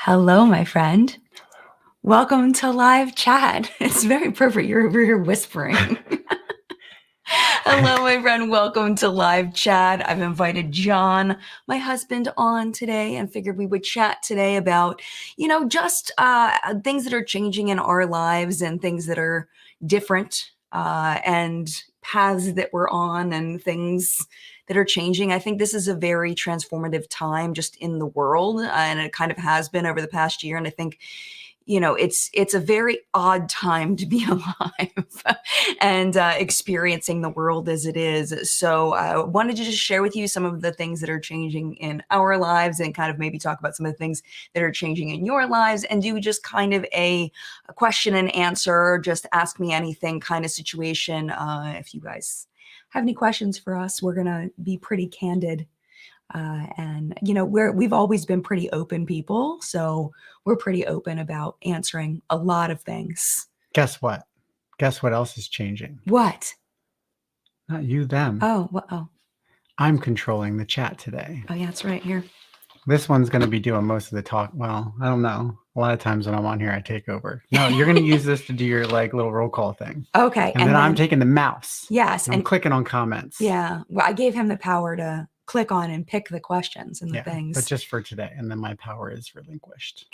Hello, my friend. Welcome to live chat. It's very perfect. You're over here whispering. Hello, my friend. Welcome to live chat. I've invited John, my husband, on today and figured we would chat today about, just things that are changing in our lives and things that are different and paths that we're on and things that are changing. I think this is a very transformative time just in the world, and it kind of has been over the past year. And I think it's a very odd time to be alive and experiencing the world as it is. So I wanted to just share with you some of the things that are changing in our lives and kind of maybe talk about some of the things that are changing in your lives and do just kind of a question and answer, just ask me anything kind of situation. If you guys have any questions for us, we're going to be pretty candid. We've always been pretty open people, so we're pretty open about answering a lot of things. Guess what? Guess what else is changing? What? Not you, them. Oh, what? Oh, I'm controlling the chat today. oh, yeah, it's right here. This one's going to be doing most of the talk. Well, I don't know. A lot of times when I'm on here, I take over. No, you're going to use this to do your little roll call thing. Okay, And then I'm taking the mouse. Yes, and I'm clicking on comments. Yeah, well, I gave him the power to click on and pick the questions and the things. But just for today, and then my power is relinquished.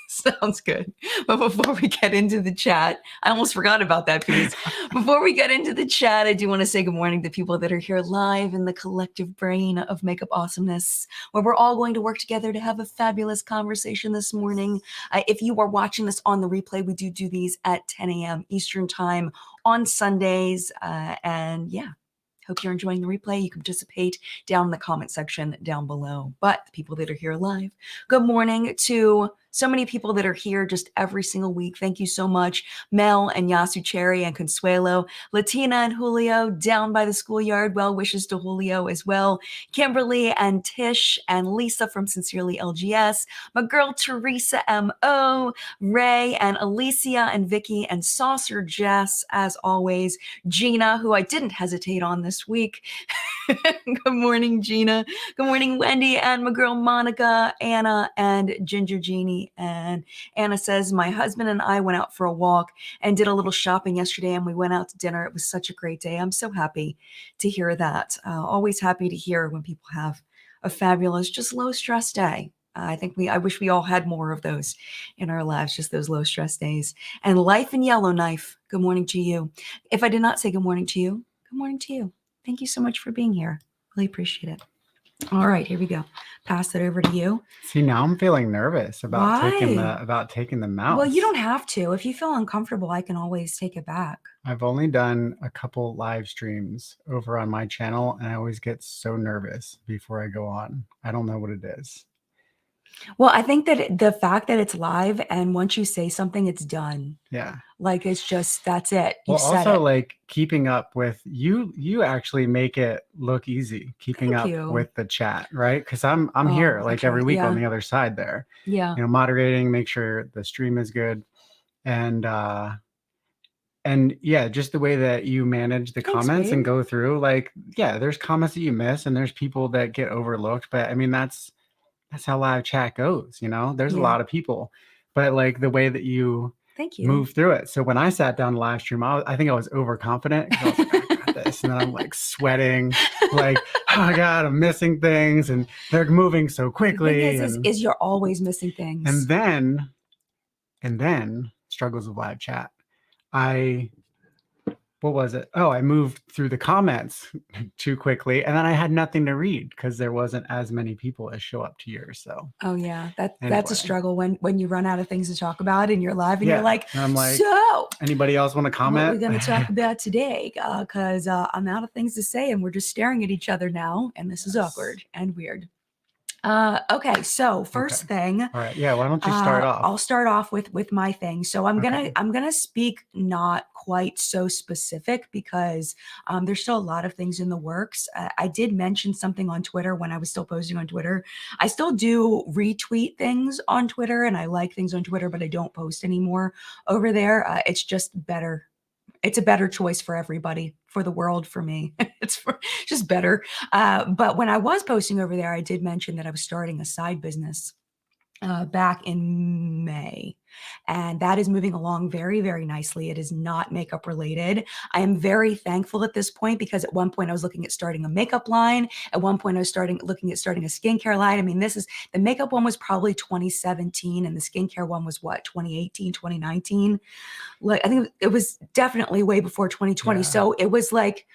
Sounds good. But before we get into the chat, I almost forgot about that piece. Before we get into the chat, I do want to say good morning to people that are here live in the collective brain of Makeup Awesomeness, where we're all going to work together to have a fabulous conversation this morning. If you are watching this on the replay, we do these at 10 a.m. Eastern time on Sundays. Hope you're enjoying the replay. You can participate down in the comment section down below. But the people that are here live, good morning to so many people that are here just every single week. Thank you so much. Mel and Yasu Cherry and Consuelo, Latina and Julio down by the schoolyard. Well wishes to Julio as well. Kimberly and Tish and Lisa from Sincerely LGS. My girl Teresa M.O. Ray and Alicia and Vicky and Saucer Jess, as always. Gina, who I didn't hesitate on this week. Good morning, Gina. Good morning, Wendy and my girl Monica, Anna, and Ginger Jeannie. And Anna says, my husband and I went out for a walk and did a little shopping yesterday, and we went out to dinner. It was such a great day. I'm so happy to hear that. Always happy to hear when people have a fabulous, just low stress day. I wish we all had more of those in our lives, just those low stress days. And Life in Yellowknife, good morning to you. If I did not say good morning to you, good morning to you. Thank you so much for being here. Really appreciate it. All right, here we go. Pass it over to you. See, now I'm feeling nervous about taking the mouse. Well, you don't have to. If you feel uncomfortable, I can always take it back. I've only done a couple live streams over on my channel, and I always get so nervous before I go on. I don't know what it is. Well, I think that the fact that it's live and once you say something, it's done. Yeah. It's just, that's it. Well, also keeping up with you actually make it look easy, keeping up with the chat, right? Because I'm here every week on the other side there. Yeah. Moderating, make sure the stream is good. And yeah, just the way that you manage the comments and go through, there's comments that you miss and there's people that get overlooked. But I mean, that's how live chat goes, there's a lot of people, but the way that you move through it. So when I sat down to live stream, I think I was overconfident. I was like, I got this. And then I'm sweating, oh my God, I'm missing things and they're moving so quickly. The thing is you're always missing things. And then struggles with live chat. What was it? Oh, I moved through the comments too quickly, and then I had nothing to read because there wasn't as many people as show up to yours. So, oh yeah, that's a struggle when you run out of things to talk about and you're live and you're like, and I'm like, so anybody else want to comment? What are we going to talk about today? Because I'm out of things to say and we're just staring at each other now, and this is awkward and weird. Okay, so first thing. All right, yeah. Why don't you start off? I'll start off with my thing. So I'm gonna speak not quite so specific because there's still a lot of things in the works. I did mention something on Twitter when I was still posting on Twitter. I still do retweet things on Twitter and I like things on Twitter, but I don't post anymore over there. It's just better. It's a better choice for everybody, for the world, for me. It's just better. But when I was posting over there, I did mention that I was starting a side business. back in May. And that is moving along very, very nicely. It is not makeup related. I am very thankful at this point because at one point I was looking at starting a makeup line. At one point I was looking at starting a skincare line. I mean, the makeup one was probably 2017 and the skincare one was what, 2018, 2019? Like, I think it was definitely way before 2020. Yeah. So it was like,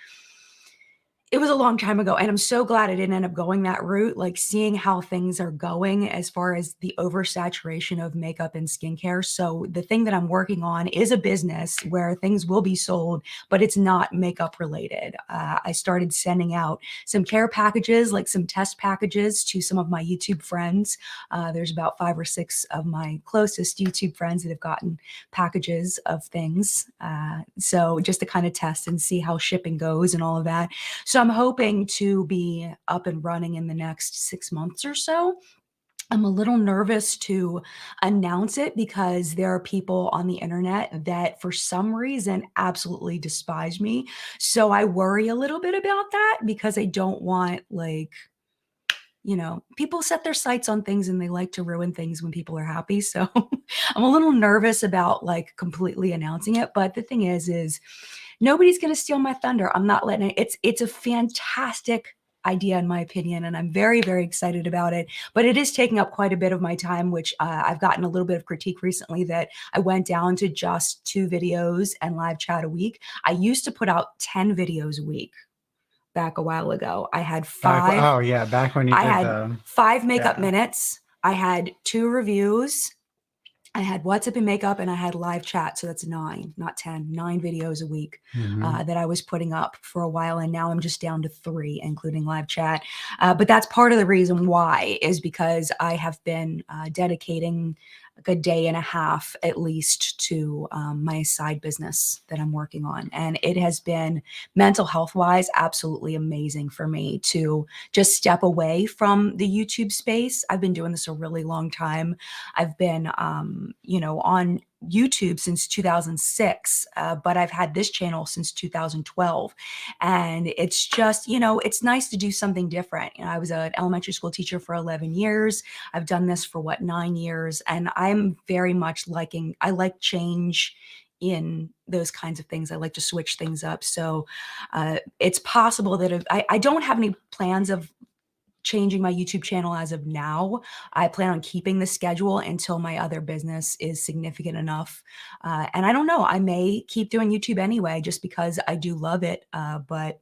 it was a long time ago, and I'm so glad I didn't end up going that route, like, seeing how things are going as far as the oversaturation of makeup and skincare. So the thing that I'm working on is a business where things will be sold, but it's not makeup related. I started sending out some care packages, like some test packages to some of my YouTube friends. There's about 5 or 6 of my closest YouTube friends that have gotten packages of things. So just to kind of test and see how shipping goes and all of that. So I'm hoping to be up and running in the next 6 months or so. I'm a little nervous to announce it because there are people on the internet that for some reason absolutely despise me. So I worry a little bit about that because I don't want, like, people set their sights on things and they like to ruin things when people are happy. So I'm a little nervous about, like, completely announcing it. But the thing is nobody's going to steal my thunder. I'm not letting it. It's a fantastic idea in my opinion, and I'm very, very excited about it. But it is taking up quite a bit of my time, which I've gotten a little bit of critique recently that I went down to just 2 videos and live chat a week. I used to put out 10 videos a week back a while ago. I had Oh yeah, back when you I did had the 5 makeup yeah. minutes. I had 2 reviews. I had WhatsApp and makeup, and I had live chat. So that's 9, not 10, 9 videos a week that I was putting up for a while. And now I'm just down to 3, including live chat. But that's part of the reason why, is because I have been dedicating like a day and a half at least to my side business that I'm working on. And it has been, mental health wise, absolutely amazing for me to just step away from the YouTube space. I've been doing this a really long time. I've been, on YouTube since 2006, but I've had this channel since 2012. And it's just, it's nice to do something different. I was an elementary school teacher for 11 years. I've done this for 9 years. And I'm very much I like change in those kinds of things. I like to switch things up. So it's possible that I don't have any plans of changing my YouTube channel as of now. I plan on keeping the schedule until my other business is significant enough. And I don't know, I may keep doing YouTube anyway, just because I do love it. But,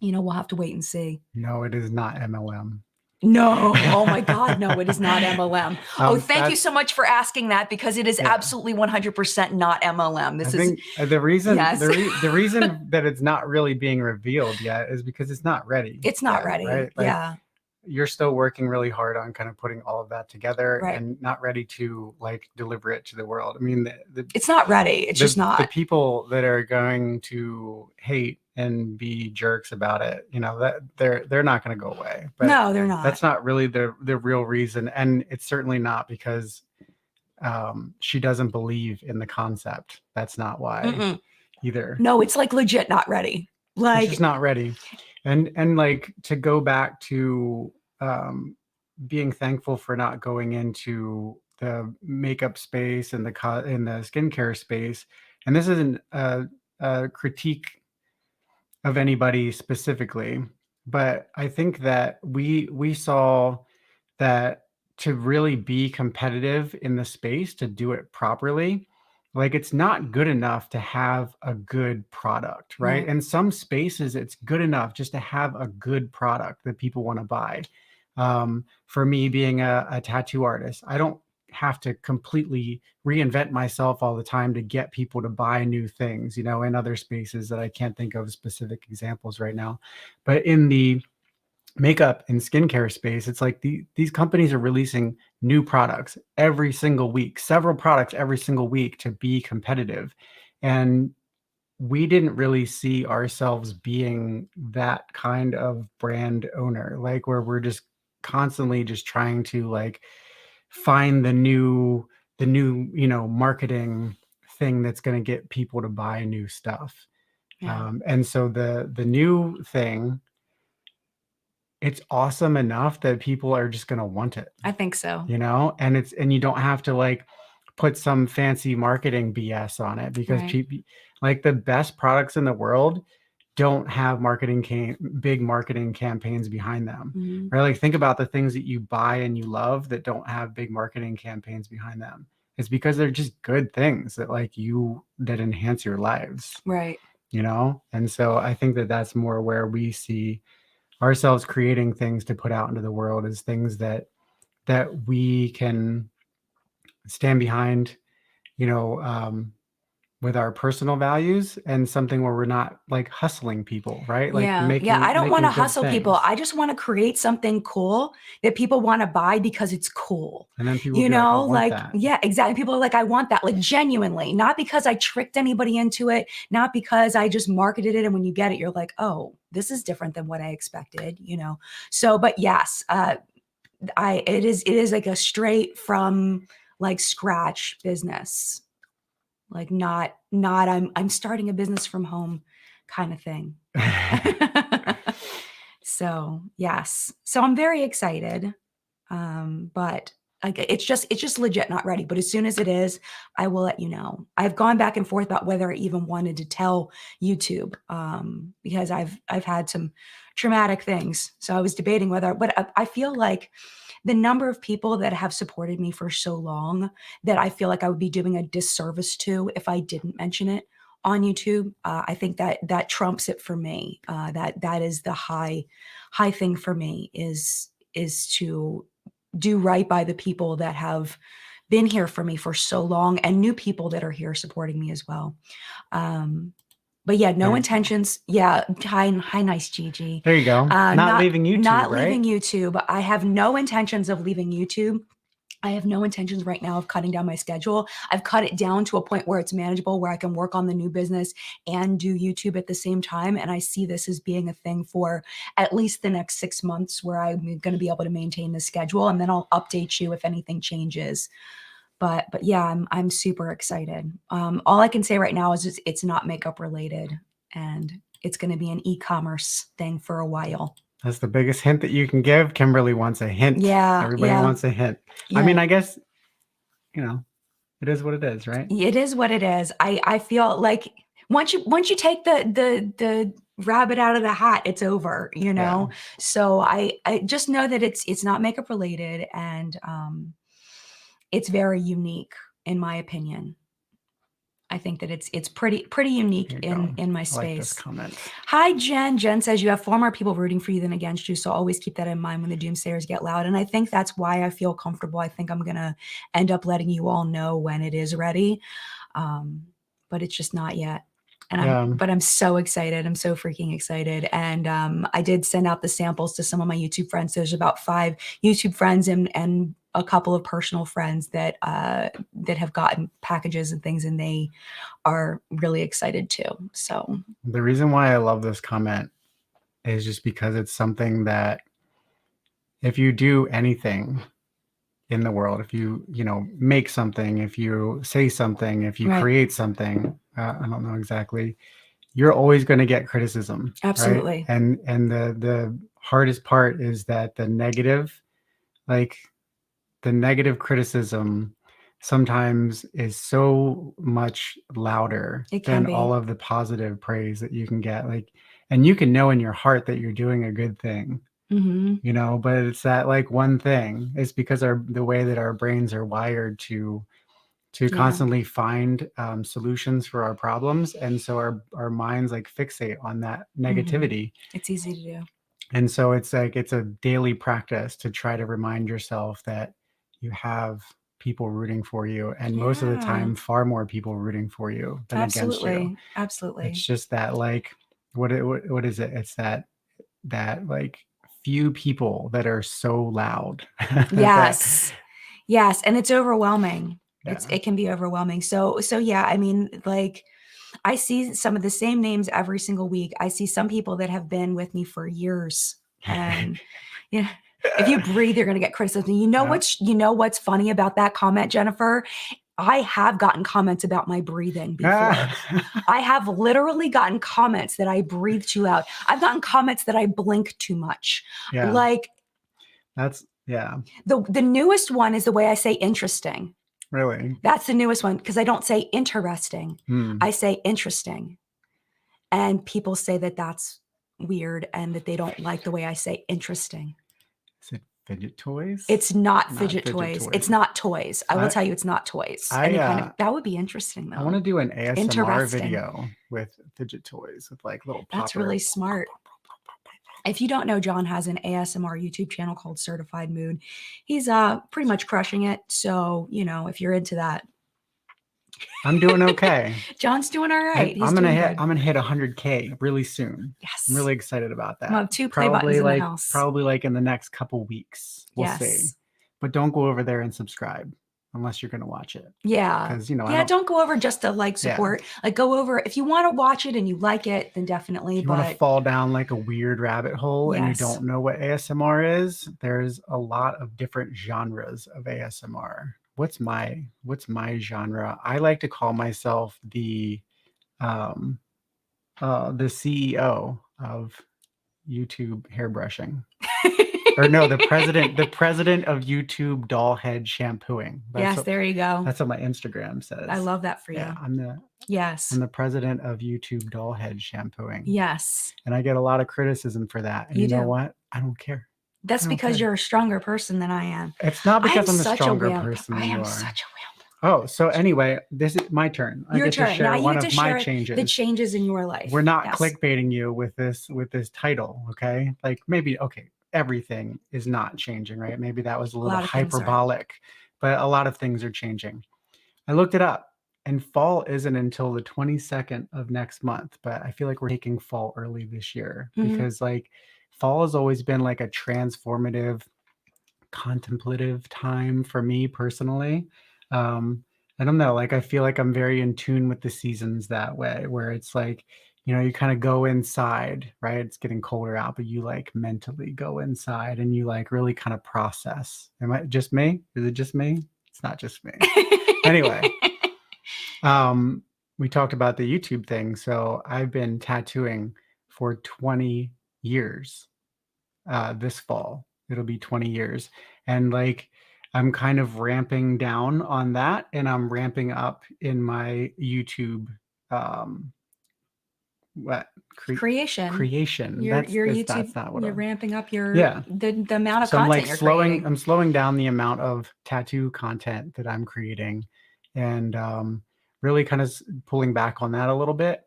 we'll have to wait and see. No, it is not MLM. No. Oh my God. No, it is not MLM. Thank you That's so much for asking that, because it is yeah. absolutely 100% not MLM. I think the reason Yes. the reason that it's not really being revealed yet is because it's not ready. It's not yet, ready. right? Like, Yeah. you're still working really hard on kind of putting all of that together Right. and not ready to like deliver it to the world. I mean, It's not ready. It's just the not. people that are going to hate and be jerks about it, that they're not going to go away. But No, they're not. that's not really the real reason, and it's certainly not because she doesn't believe in the concept. That's not why either. No, it's like legit not ready. It's Like, just not ready. And like, to go back to being thankful for not going into the makeup space and in the skincare space. And this isn't a critique of anybody specifically, but I think that we saw that to really be competitive in the space, to do it properly, like, it's not good enough to have a good product, right? Right. In some spaces, it's good enough just to have a good product that people want to buy. For me, being a tattoo artist, I don't have to completely reinvent myself all the time to get people to buy new things, in other spaces that I can't think of specific examples right now. But in the makeup and skincare space, it's like these companies are releasing new products every single week, several products every single week, to be competitive. And we didn't really see ourselves being that kind of brand owner, like, where we're just constantly just trying to like find the new marketing thing that's going to get people to buy new stuff. Yeah. And so the new thing it's awesome enough that people are just going to want it, I think so. you know? And you don't have to like put some fancy marketing BS on it, because Right. people, like the best products in the world don't have big marketing campaigns behind them, Mhm. right? Like think about the things that you buy and you love that don't have big marketing campaigns behind them. It's because they're just good things that that enhance your lives, Right. you know? And so I think that that's more where we see ourselves creating things to put out into the world, is things that we can stand behind, you know, with our personal values, and something where we're not like hustling people, right? Like Yeah. Yeah. I making don't want to making good hustle people. things. I just want to create something cool that people want to buy because it's cool. And then people You be like, I know, want like, that. yeah, exactly. People are like, I want that, like genuinely, not because I tricked anybody into it, not because I just marketed it. And when you get it, you're like, oh, this is different than what I expected, you know? So, but yes, it is like a straight from like scratch business, like not I'm starting a business from home kind of thing. So yes, so I'm very excited, but like it's just legit not ready. But as soon as it is, I will let you know. I've gone back and forth about whether I even wanted to tell YouTube, because I've had some traumatic things. So I was debating whether, but I feel like the number of people that have supported me for so long, that I feel like I would be doing a disservice to if I didn't mention it on YouTube. I think that trumps it for me. That is the high thing for me, is to do right by the people that have been here for me for so long, and new people that are here supporting me as well. Um, but yeah, no intentions. Yeah, hi, nice Gigi. There you go. Not Not leaving YouTube, not leaving right? YouTube. I have no intentions of leaving YouTube. I have no intentions right now of cutting down my schedule. I've cut it down to a point where it's manageable, where I can work on the new business and do YouTube at the same time. And I see this as being a thing for at least the next 6 months, where I'm going to be able to maintain the schedule, and then I'll update you if anything changes. But yeah, I'm super excited. All I can say right now is it's not makeup related, and it's going to be an e-commerce thing for a while. That's the biggest hint that you can give. Kimberly wants a hint. Yeah, Everybody yeah, wants a hint. I mean, yeah. I guess, you know, it is what it is, right? It is what it is. I feel like once you take the rabbit out of the hat, it's over, you Yeah. know? So I just know that it's not makeup related, and it's very unique in my opinion. I think that it's pretty unique Here you go. in my I like this space. comment. Hi, Jen. Jen says you have far more people rooting for you than against you. So always keep that in mind when the doomsayers get loud. And I think that's why I feel comfortable. I think I'm gonna end up letting you all know when it is ready. Um, but it's just not yet. And Yeah. I'm so excited. I'm so freaking excited. And I did send out the samples to some of my YouTube friends. There's about 5 YouTube friends and a couple of personal friends that have gotten packages and things, and they are really excited too. So The reason why I love this comment is just because it's something that, if you do anything in the world, if you know, make something, if you say something, if you right, create something, I don't know exactly, you're always going to get criticism, right? absolutely. And the hardest part is that like the negative criticism sometimes is so much louder It can than be. all of the positive praise that you can get. Like, and you can know in your heart that you're doing a good thing, Hmm. you know, but it's that like one thing. It's because the way that our brains are wired to Yeah. constantly find solutions for our problems, and so our minds like fixate on that Hmm. negativity. It's easy to do. And so it's like it's a daily practice to try to remind yourself that you have people rooting for you, and most of the Yeah, time far more people rooting for you than against you. absolutely. Absolutely. It's just that like what is it? It's that like few people that are so loud that Yes. Yes. And it's overwhelming. yeah. It can be overwhelming. So yeah, I mean, like I see some of the same names every single week. I see some people that have been with me for years. And yeah, if you breathe, you're gonna get criticism. Yeah. You know what's funny about that comment, Jennifer? I have gotten comments about my breathing before. I have literally gotten comments that I breathe too loud. I've gotten comments that I blink too much. Yeah. Like, that's, yeah. The newest one is the way I say interesting. Really? That's the newest one because I don't say interesting. I say interesting. And people say that that's weird and that they don't like the way I say interesting. Is it fidget toys? It's not fidget toys. It's not toys. I will tell you, it's not toys. That would be interesting though. I want to do an ASMR video with fidget toys with like little poppers. That's really smart. If you don't know, John has an ASMR YouTube channel called Certified Mood. He's pretty much crushing it. So, you know, if you're into that, I'm doing okay. John's doing all right. I'm gonna hit 100K really soon. Yes. I'm really excited about that. We'll have 2 play buttons in the house. Probably like in the next couple weeks. We'll see. But don't go over there and subscribe unless you're gonna watch it. Yeah. Because you know, don't go over just to like support. Yeah. Like go over if you want to watch it and you like it, then definitely. If you want to fall down like a weird rabbit hole and you don't know what ASMR is, there's a lot of different genres of ASMR. What's my genre? I like to call myself the CEO of YouTube hairbrushing. Or no, the president of YouTube doll head shampooing. There you go. That's what my Instagram says. I love that for you. Yeah, I'm the president of YouTube doll head shampooing. Yes. And I get a lot of criticism for that. And you know what? I don't care. That's because you're a stronger person than I am. It's not because I'm a stronger person than you are. I am such a wimp. Oh, so anyway, this is my turn. Your turn. To share now you one get to of share my changes. The changes in your life. We're not clickbaiting you with this title, okay? Like maybe everything is not changing, right? Maybe that was a little hyperbolic, but a lot of things are changing. I looked it up and fall isn't until the 22nd of next month, but I feel like we're taking fall early this year because like fall has always been like a transformative, contemplative time for me personally. I don't know, like I feel like I'm very in tune with the seasons that way, where it's like, you know, you kind of go inside, right? It's getting colder out, but you like mentally go inside and you like really kind of process. Am I just me? Is it just me? It's not just me. Anyway, we talked about the YouTube thing. So I've been tattooing for 20 years. This fall, it'll be 20 years. And like, I'm kind of ramping down on that and I'm ramping up in my YouTube, creation. Your YouTube, that's not what you're ramping up your the amount of so content you're creating. I'm slowing down the amount of tattoo content that I'm creating and really kind of pulling back on that a little bit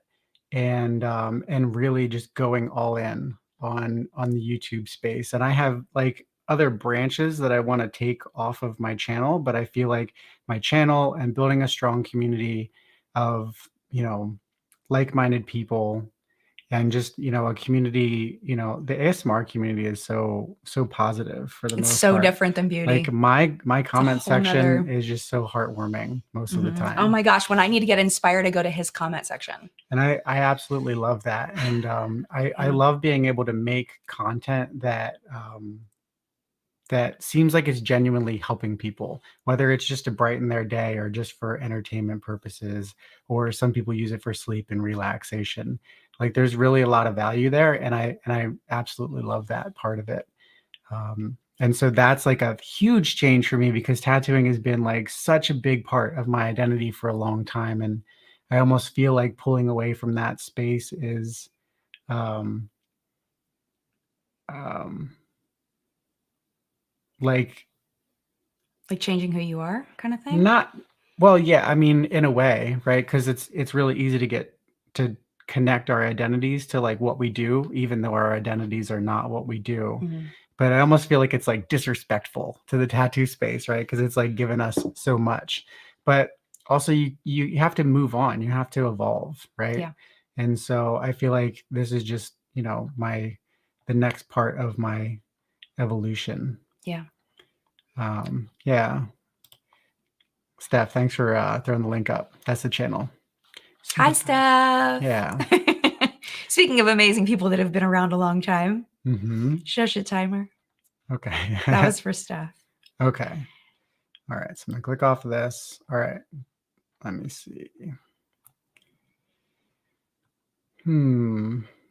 and really just going all in on the YouTube space. And I have like other branches that I want to take off of my channel, but I feel like my channel and building a strong community of, you know, like-minded people and just, you know, a community, you know, the ASMR community is so positive for the most part. It's so different than beauty. Like my comment section is just so heartwarming most of the time. Oh my gosh, when I need to get inspired, I go to his comment section. And I absolutely love that. And I love being able to make content that that seems like it's genuinely helping people, whether it's just to brighten their day or just for entertainment purposes, or some people use it for sleep and relaxation. Like there's really a lot of value there. And I absolutely love that part of it. And so that's like a huge change for me because tattooing has been like such a big part of my identity for a long time. And I almost feel like pulling away from that space is, like changing who you are kind of thing. Yeah, I mean, in a way, right? Because it's really easy to get to connect our identities to like what we do, even though our identities are not what we do. But I almost feel like it's like disrespectful to the tattoo space, right? Because it's like given us so much. But also you have to move on, you have to evolve, right? Yeah. And so I feel like this is just, you know, the next part of my evolution. Yeah. Yeah. Steph, thanks for throwing the link up. That's the channel. Hi, Steph. Yeah. Speaking of amazing people that have been around a long time, shush it timer. Okay. That was for Steph. Okay. All right, so I'm gonna click off of this. All right, let me see.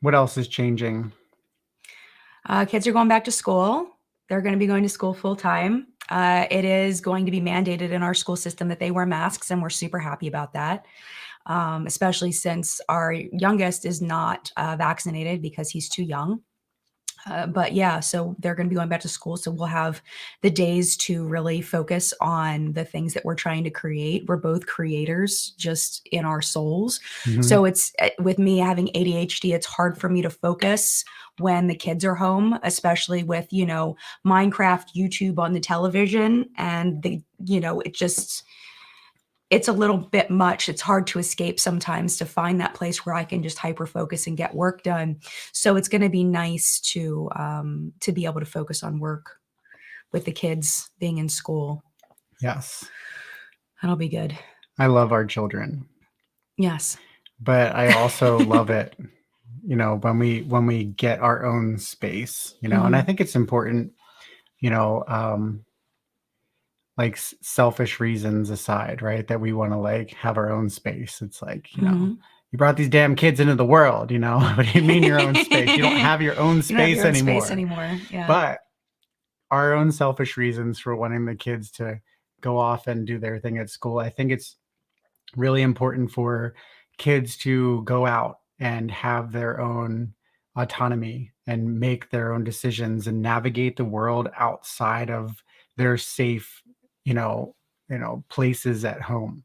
What else is changing? Kids are going back to school. They're going to be going to school full time. It is going to be mandated in our school system that they wear masks, and we're super happy about that. Especially since our youngest is not vaccinated because he's too young. But yeah, so they're going to be going back to school. So we'll have the days to really focus on the things that we're trying to create. We're both creators just in our souls. So it's with me having ADHD, it's hard for me to focus when the kids are home, especially with, Minecraft, YouTube on the television. And it's a little bit much. It's hard to escape sometimes to find that place where I can just hyper focus and get work done. So it's going to be nice to be able to focus on work with the kids being in school. Yes. That'll be good. I love our children. Yes. But I also love it, when we get our own space, and I think it's important, like selfish reasons aside, right? That we want to like have our own space. It's like, you brought these damn kids into the world, what do you mean your own space? You don't have your own space anymore. Yeah. But our own selfish reasons for wanting the kids to go off and do their thing at school. I think it's really important for kids to go out and have their own autonomy and make their own decisions and navigate the world outside of their safe, places at home.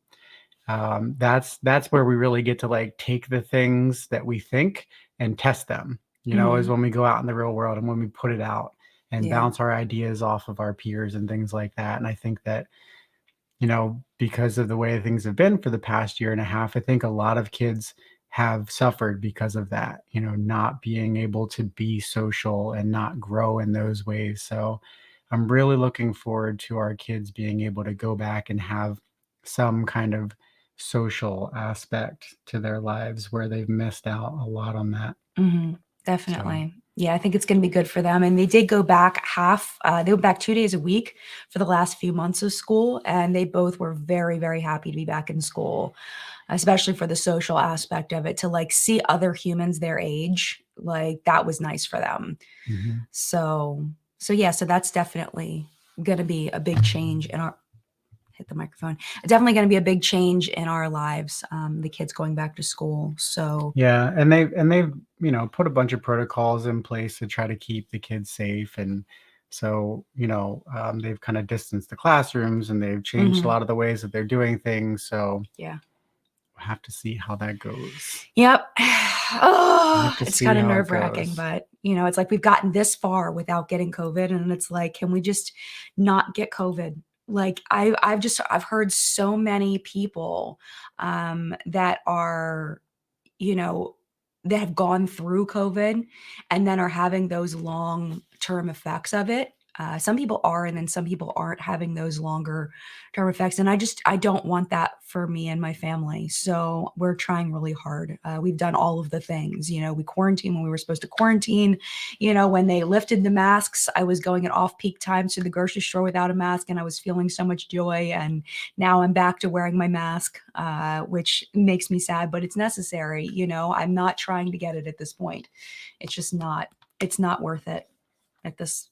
That's where we really get to like take the things that we think and test them, is when we go out in the real world and when we put it out and bounce our ideas off of our peers and things like that. And I think that, because of the way things have been for the past year and a half, I think a lot of kids have suffered because of that, not being able to be social and not grow in those ways. So I'm really looking forward to our kids being able to go back and have some kind of social aspect to their lives where they've missed out a lot on that. Definitely. So. Yeah, I think it's going to be good for them. And they did go back they went back 2 days a week for the last few months of school. And they both were very, very happy to be back in school, especially for the social aspect of it, to like see other humans their age. Like that was nice for them. So that's definitely going to be a big change in our, hit the microphone. Definitely going to be a big change in our lives. The kids going back to school. So yeah, and they've put a bunch of protocols in place to try to keep the kids safe, and so they've kind of distanced the classrooms and they've changed a lot of the ways that they're doing things. So yeah, we'll have to see how that goes. Yep. Oh, it's kind of nerve-wracking, but it's like we've gotten this far without getting COVID, and it's like, can we just not get COVID? Like I've heard so many people that are, that have gone through COVID and then are having those long-term effects of it. Some people are, and then some people aren't having those longer term effects. And I don't want that for me and my family. So we're trying really hard. We've done all of the things, we quarantined when we were supposed to quarantine. When they lifted the masks, I was going at off-peak times to the grocery store without a mask, and I was feeling so much joy. And now I'm back to wearing my mask, which makes me sad, but it's necessary. I'm not trying to get it at this point. It's not worth it at this,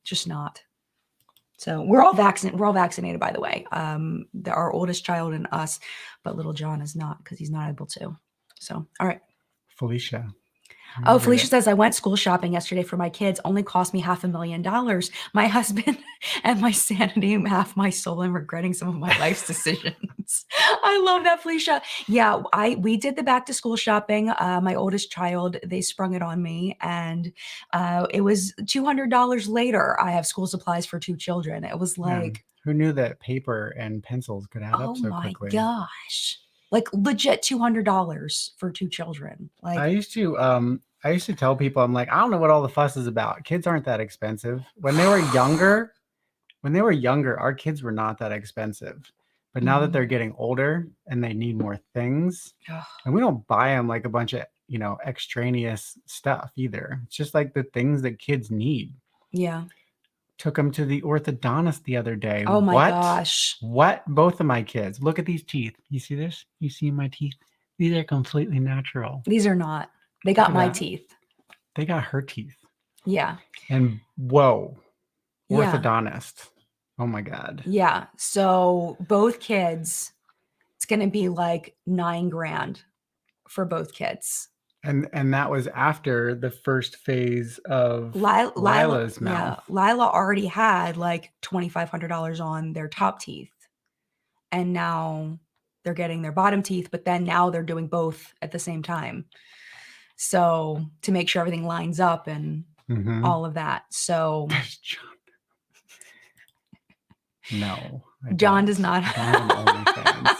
just not. So we're all vaccinated, by the way. Our oldest child and us, but little John is not because he's not able to. So, all right. Felicia. Oh, Felicia says, I went school shopping yesterday for my kids. Only cost me $500,000. My husband and my sanity, half my soul, and regretting some of my life's decisions. I love that, Felicia. Yeah, we did the back to school shopping. My oldest child, they sprung it on me, and it was $200 later. I have school supplies for 2 children. It was like, who knew that paper and pencils could add up so quickly? Oh my gosh. Like legit $200 for 2 children. Like I used to tell people, I'm like, I don't know what all the fuss is about. Kids aren't that expensive. When they were younger, our kids were not that expensive. But now that they're getting older and they need more things, and we don't buy them like a bunch of, extraneous stuff either. It's just like the things that kids need. Yeah. took them to the orthodontist the other day. Oh my What? gosh. What? Both of my kids. Look at these teeth. You see this? You see my teeth? These are completely natural. These are not. They got my teeth. They got her teeth. Yeah. And whoa. Yeah. Orthodontist. Oh my God. Yeah. So both kids, it's going to be like $9,000 for both kids. And that was after the first phase of Lila's mouth. Yeah, Lila already had like $2,500 on their top teeth. And now they're getting their bottom teeth, but then now they're doing both at the same time. So to make sure everything lines up and all of that. So no. John does not have OnlyFans.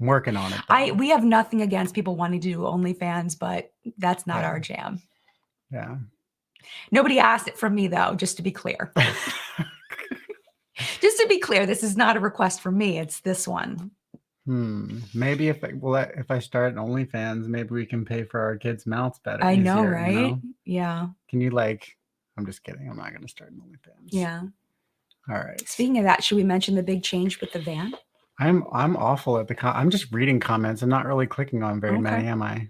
I'm working on it. Though. We have nothing against people wanting to do OnlyFans, but that's not our jam. Yeah. Nobody asked it from me though, just to be clear. Just to be clear, this is not a request from me. It's this one. Maybe if I start an OnlyFans, maybe we can pay for our kids' mouths better. I know, right? You know? Yeah. Can you I'm just kidding. I'm not going to start an OnlyFans. Yeah. All right. Speaking of that, should we mention the big change with the van? I'm awful at I'm just reading comments. I'm not really clicking on very many, am I?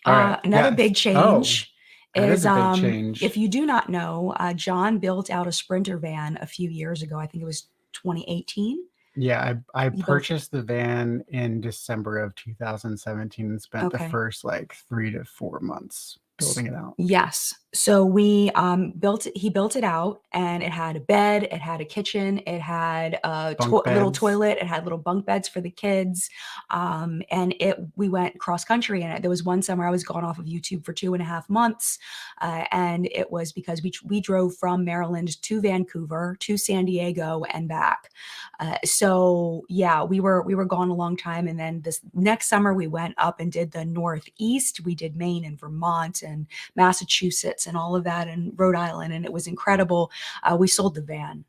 All right. Another big change is a big change. If you do not know, John built out a Sprinter van a few years ago. I think it was 2018. Yeah, I purchased the van in December of 2017 and spent the first 3 to 4 months building it out. Yes. So we he built it out, and it had a bed, it had a kitchen, it had a little toilet, it had little bunk beds for the kids. And we went cross country in it. There was one summer I was gone off of YouTube for 2.5 months. And it was because we drove from Maryland to Vancouver to San Diego and back. So yeah, we were gone a long time. And then this next summer we went up and did the Northeast. We did Maine and Vermont and Massachusetts and all of that, and Rhode Island, and it was incredible. We sold the van.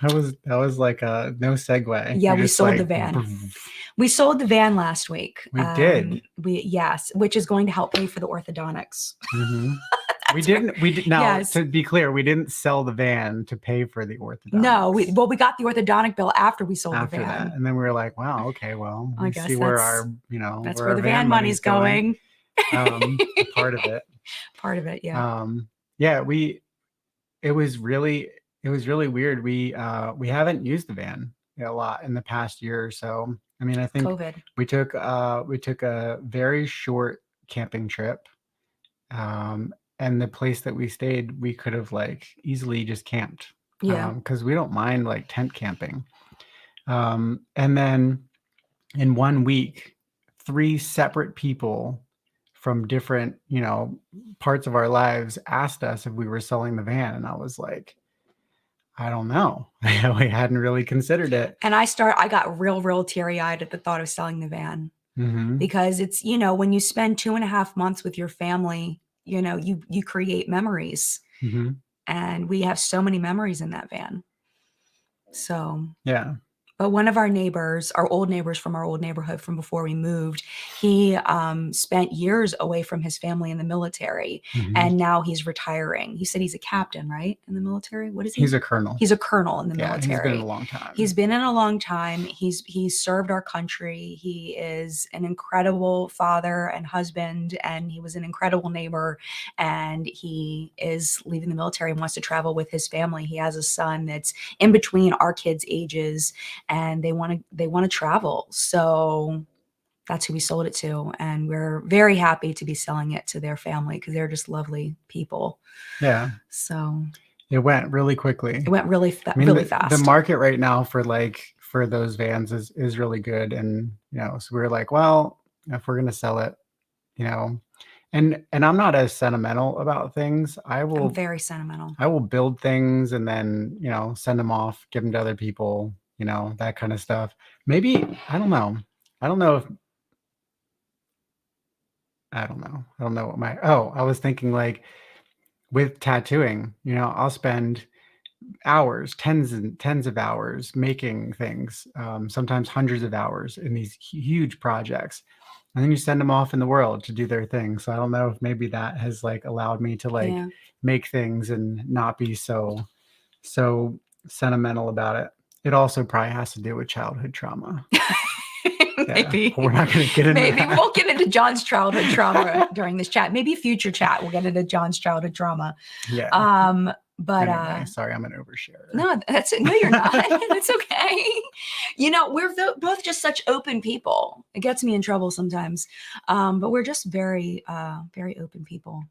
That was like a no segue. Yeah, we sold the van. We sold the van last week. We did. Yes, which is going to help pay for the orthodontics. We did. Now, yes. To be clear, we didn't sell the van to pay for the orthodontics. No, we got the orthodontic bill after we sold the van. That. And then we were like, wow, okay, well, I guess see where our, that's where the van money's going. Part of it. Part of it, yeah. Yeah, it was really weird. We haven't used the van a lot in the past year or so. I mean, I think COVID. we took a very short camping trip. And the place that we stayed, we could have easily just camped. Yeah. Because we don't mind tent camping. And then in 1 week, 3 separate people from different, parts of our lives asked us if we were selling the van. And I was like, I don't know. We hadn't really considered it. And I got real teary-eyed at the thought of selling the van. Because it's, when you spend 2.5 months with your family, you create memories. And we have so many memories in that van. So yeah. But one of our neighbors, our old neighbors from our old neighborhood from before we moved, he spent years away from his family in the military, and now he's retiring. He said he's a captain, right? In the military? What is he? He's a colonel. He's a colonel in the military. He's been in a long time. He's been in a long time. He's served our country. He is an incredible father and husband, and he was an incredible neighbor. And he is leaving the military and wants to travel with his family. He has a son that's in between our kids' ages, and they want to travel. So that's who we sold it to. And we're very happy to be selling it to their family because they're just lovely people. Yeah. So it went really quickly. It went really fast. The market right now for those vans is really good. And, so we were like, well, if we're going to sell it, and I'm not as sentimental about things. I'm very sentimental. I will build things and then, send them off, give them to other people, that kind of stuff. Maybe, I don't know. I don't know what I was thinking with tattooing, I'll spend hours, tens and tens of hours making things, sometimes hundreds of hours in these huge projects. And then you send them off in the world to do their thing. So I don't know if maybe that has allowed me to make things and not be so so sentimental about it. It also probably has to do with childhood trauma. Maybe. We're not going to get into Maybe that. we'll get into John's childhood trauma during this chat. Maybe future chat we'll get into John's childhood trauma. Yeah. But anyway, sorry, I'm an oversharer. No, no, you're not. It's okay. You know, we're both just such open people. It gets me in trouble sometimes, but we're just very, very open people.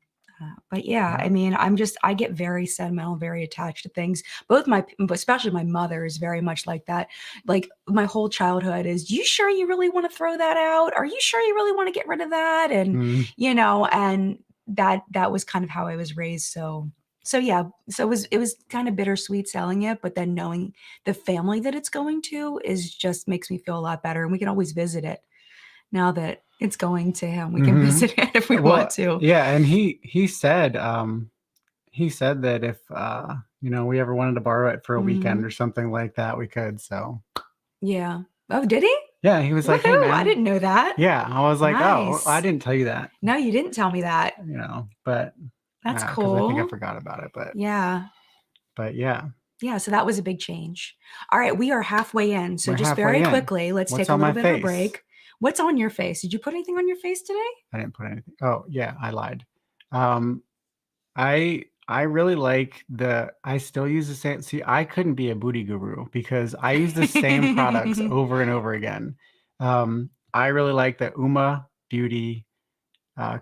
But yeah, I mean, I get very sentimental, very attached to things. Especially my mother is very much like that. Like my whole childhood is, you sure you really want to throw that out? Are you sure you really want to get rid of that? And, you know, and that was kind of how I was raised. So yeah, so it was kind of bittersweet selling it, but then knowing the family that it's going to is just makes me feel a lot better. And we can always visit it now that it's going to him. We can visit it if we want to. Yeah, and he said that if you know, we ever wanted to borrow it for a weekend or something like that, we could. So yeah. Oh, did he? Yeah, he was like, "Hey, man." I didn't know that. Yeah, I was like, Nice. "Oh, I didn't tell you that." No, you didn't tell me that. You know, but that's 'cause cool. I think I forgot about it, but yeah. Yeah, so that was a big change. All right, we are halfway in. So just very quickly, let's take a little bit of a break. What's on your face? Did you put anything on your face today? I didn't put anything. Oh, yeah, I lied. I really like I still use the same. See, I couldn't be a booty guru because I use the same products over and over again. I really like the Uma Beauty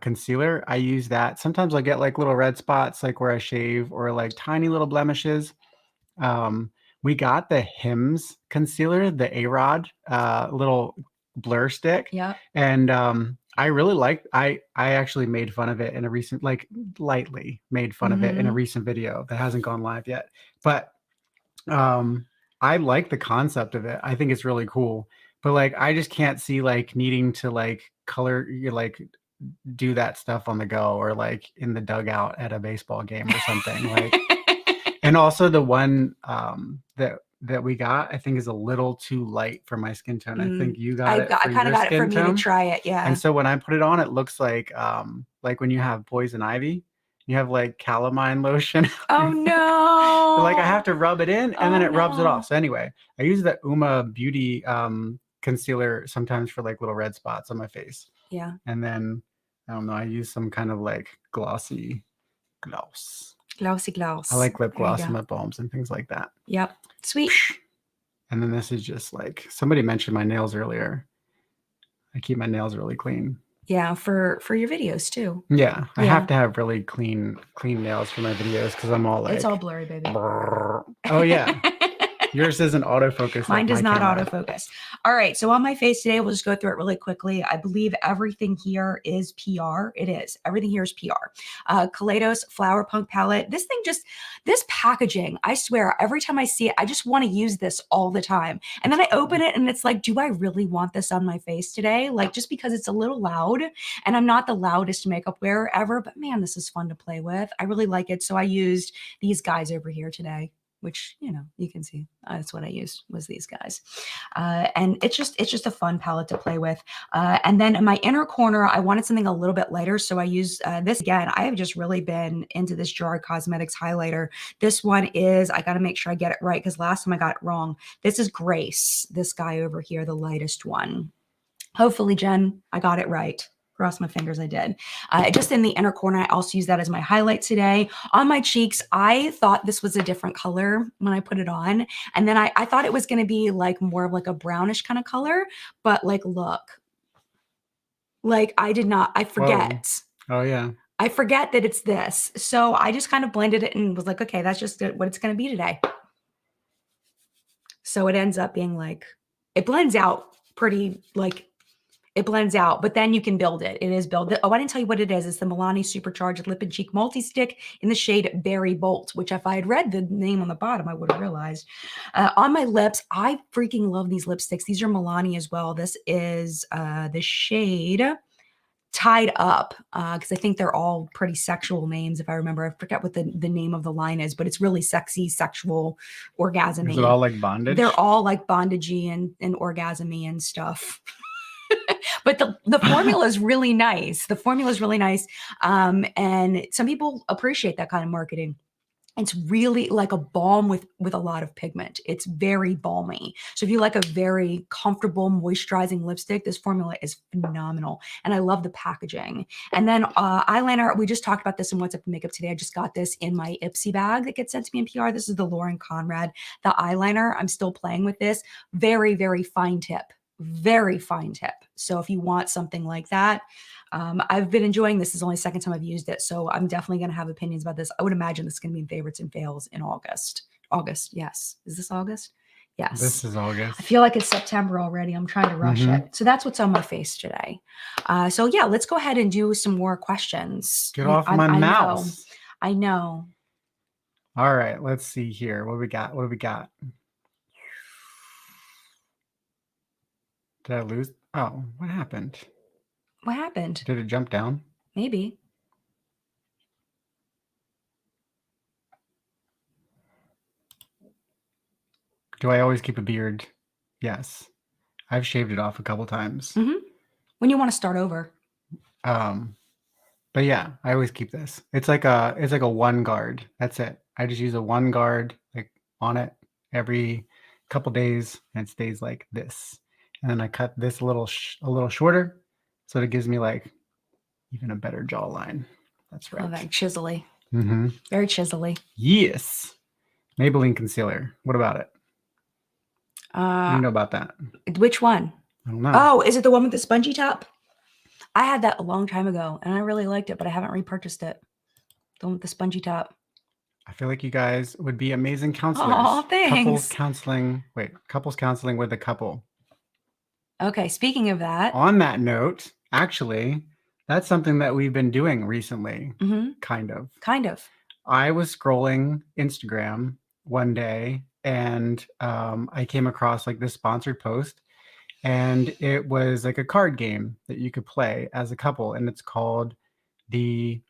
concealer. I use that. Sometimes I get like little red spots, like where I shave, or like tiny little blemishes. We got the Hims concealer, the A-Rod little blur stick. Yeah. And I really like, I actually made fun of it in a recent, like lightly made fun of it in a recent video that hasn't gone live yet. But I like the concept of it. I think it's really cool. But like, I just can't see like needing to like color, like do that stuff on the go or like in the dugout at a baseball game or something. Like, and also the one that we got, I think is a little too light for my skin tone. I think you got it. I kind of got it from you to try it. Yeah. And so when I put it on, it looks like when you have poison ivy, you have like calamine lotion. Oh no. Like I have to rub it in and then it rubs it off. So anyway, I use the Uma Beauty concealer sometimes for like little red spots on my face. Yeah. And then I don't know, I use some kind of like glossy gloss. Glossy gloss. I like lip gloss and lip balms and things like that. Yep. Sweet. And then this is just like, somebody mentioned my nails earlier. I keep my nails really clean. Yeah, for your videos too. Yeah, I have to have really clean nails for my videos because I'm all like, it's all blurry, baby. Oh yeah. Yours isn't autofocus. Mine does not autofocus. All right. So on my face today, we'll just go through it really quickly. I believe everything here is PR. It is. Everything here is PR. Kaleidos Flower Punk palette. This packaging, I swear, every time I see it, I just want to use this all the time. And then I open it and it's like, do I really want this on my face today? Like, just because it's a little loud, and I'm not the loudest makeup wearer ever, but man, this is fun to play with. I really like it. So I used these guys over here today, which, you know, you can see that's what I used, was these guys. And it's just a fun palette to play with. And then in my inner corner, I wanted something a little bit lighter. So I used this again. I have just really been into this Gerard Cosmetics highlighter. This one is, I got to make sure I get it right because last time I got it wrong. This is Grace, this guy over here, the lightest one. Hopefully, Jen, I got it right. Cross my fingers, I did. Just in the inner corner, I also use that as my highlight today. On my cheeks, I thought this was a different color when I put it on. And then I thought it was going to be like more of like a brownish kind of color. But like, look. Like I forget. Whoa. Oh, yeah. I forget that it's this. So I just kind of blended it and was like, okay, that's just what it's going to be today. So it ends up being like, it blends out pretty like, it blends out, but then you can build it. It is build. Oh, I didn't tell you what it is. It's the Milani Supercharged Lip and Cheek Multi-Stick in the shade Berry Bolt, which if I had read the name on the bottom, I would have realized. On my lips, I freaking love these lipsticks. These are Milani as well. This is the shade Tied Up, because I think they're all pretty sexual names. If I remember, I forget what the name of the line is, but it's really sexy, sexual, orgasmy. Is it all like bondage? They're all like bondagey and orgasmy and stuff. But the formula is really nice. The formula is really nice. And some people appreciate that kind of marketing. It's really like a balm with a lot of pigment. It's very balmy. So if you like a very comfortable moisturizing lipstick, this formula is phenomenal. And I love the packaging. And then eyeliner, we just talked about this in What's Up with Makeup today. I just got this in my Ipsy bag that gets sent to me in PR. This is the Lauren Conrad, the eyeliner. I'm still playing with this. Very, very fine tip. Very fine tip. So if you want something like that, I've been enjoying this. This is only the second time I've used it, so I'm definitely going to have opinions about this. I would imagine this is going to be in favorites and fails in August. August, yes. Is this August? Yes. This is August. I feel like it's September already. I'm trying to rush it. So that's what's on my face today. So yeah, let's go ahead and do some more questions. Get off my mouse. I know. All right, let's see here. What do we got? What do we got? Did I lose? Oh, what happened? What happened? Did it jump down? Maybe. Do I always keep a beard? Yes. I've shaved it off a couple times. When you want to start over. But yeah, I always keep this. It's like a one guard. That's it. I just use a one guard like on it every couple days, and it stays like this. And then I cut this a little shorter, so it gives me like even a better jawline. That's right. Oh, very chiselly. Very chiselly. Yes. Maybelline concealer. What about it? What do you know about that? Which one? I don't know. Oh, is it the one with the spongy top? I had that a long time ago, and I really liked it, but I haven't repurchased it. The one with the spongy top. I feel like you guys would be amazing counselors. Oh, thanks. Couples counseling with a couple. Okay, speaking of that. On that note, actually, that's something that we've been doing recently. Kind of. I was scrolling Instagram one day, and I came across like this sponsored post, and it was like a card game that you could play as a couple, and it's called the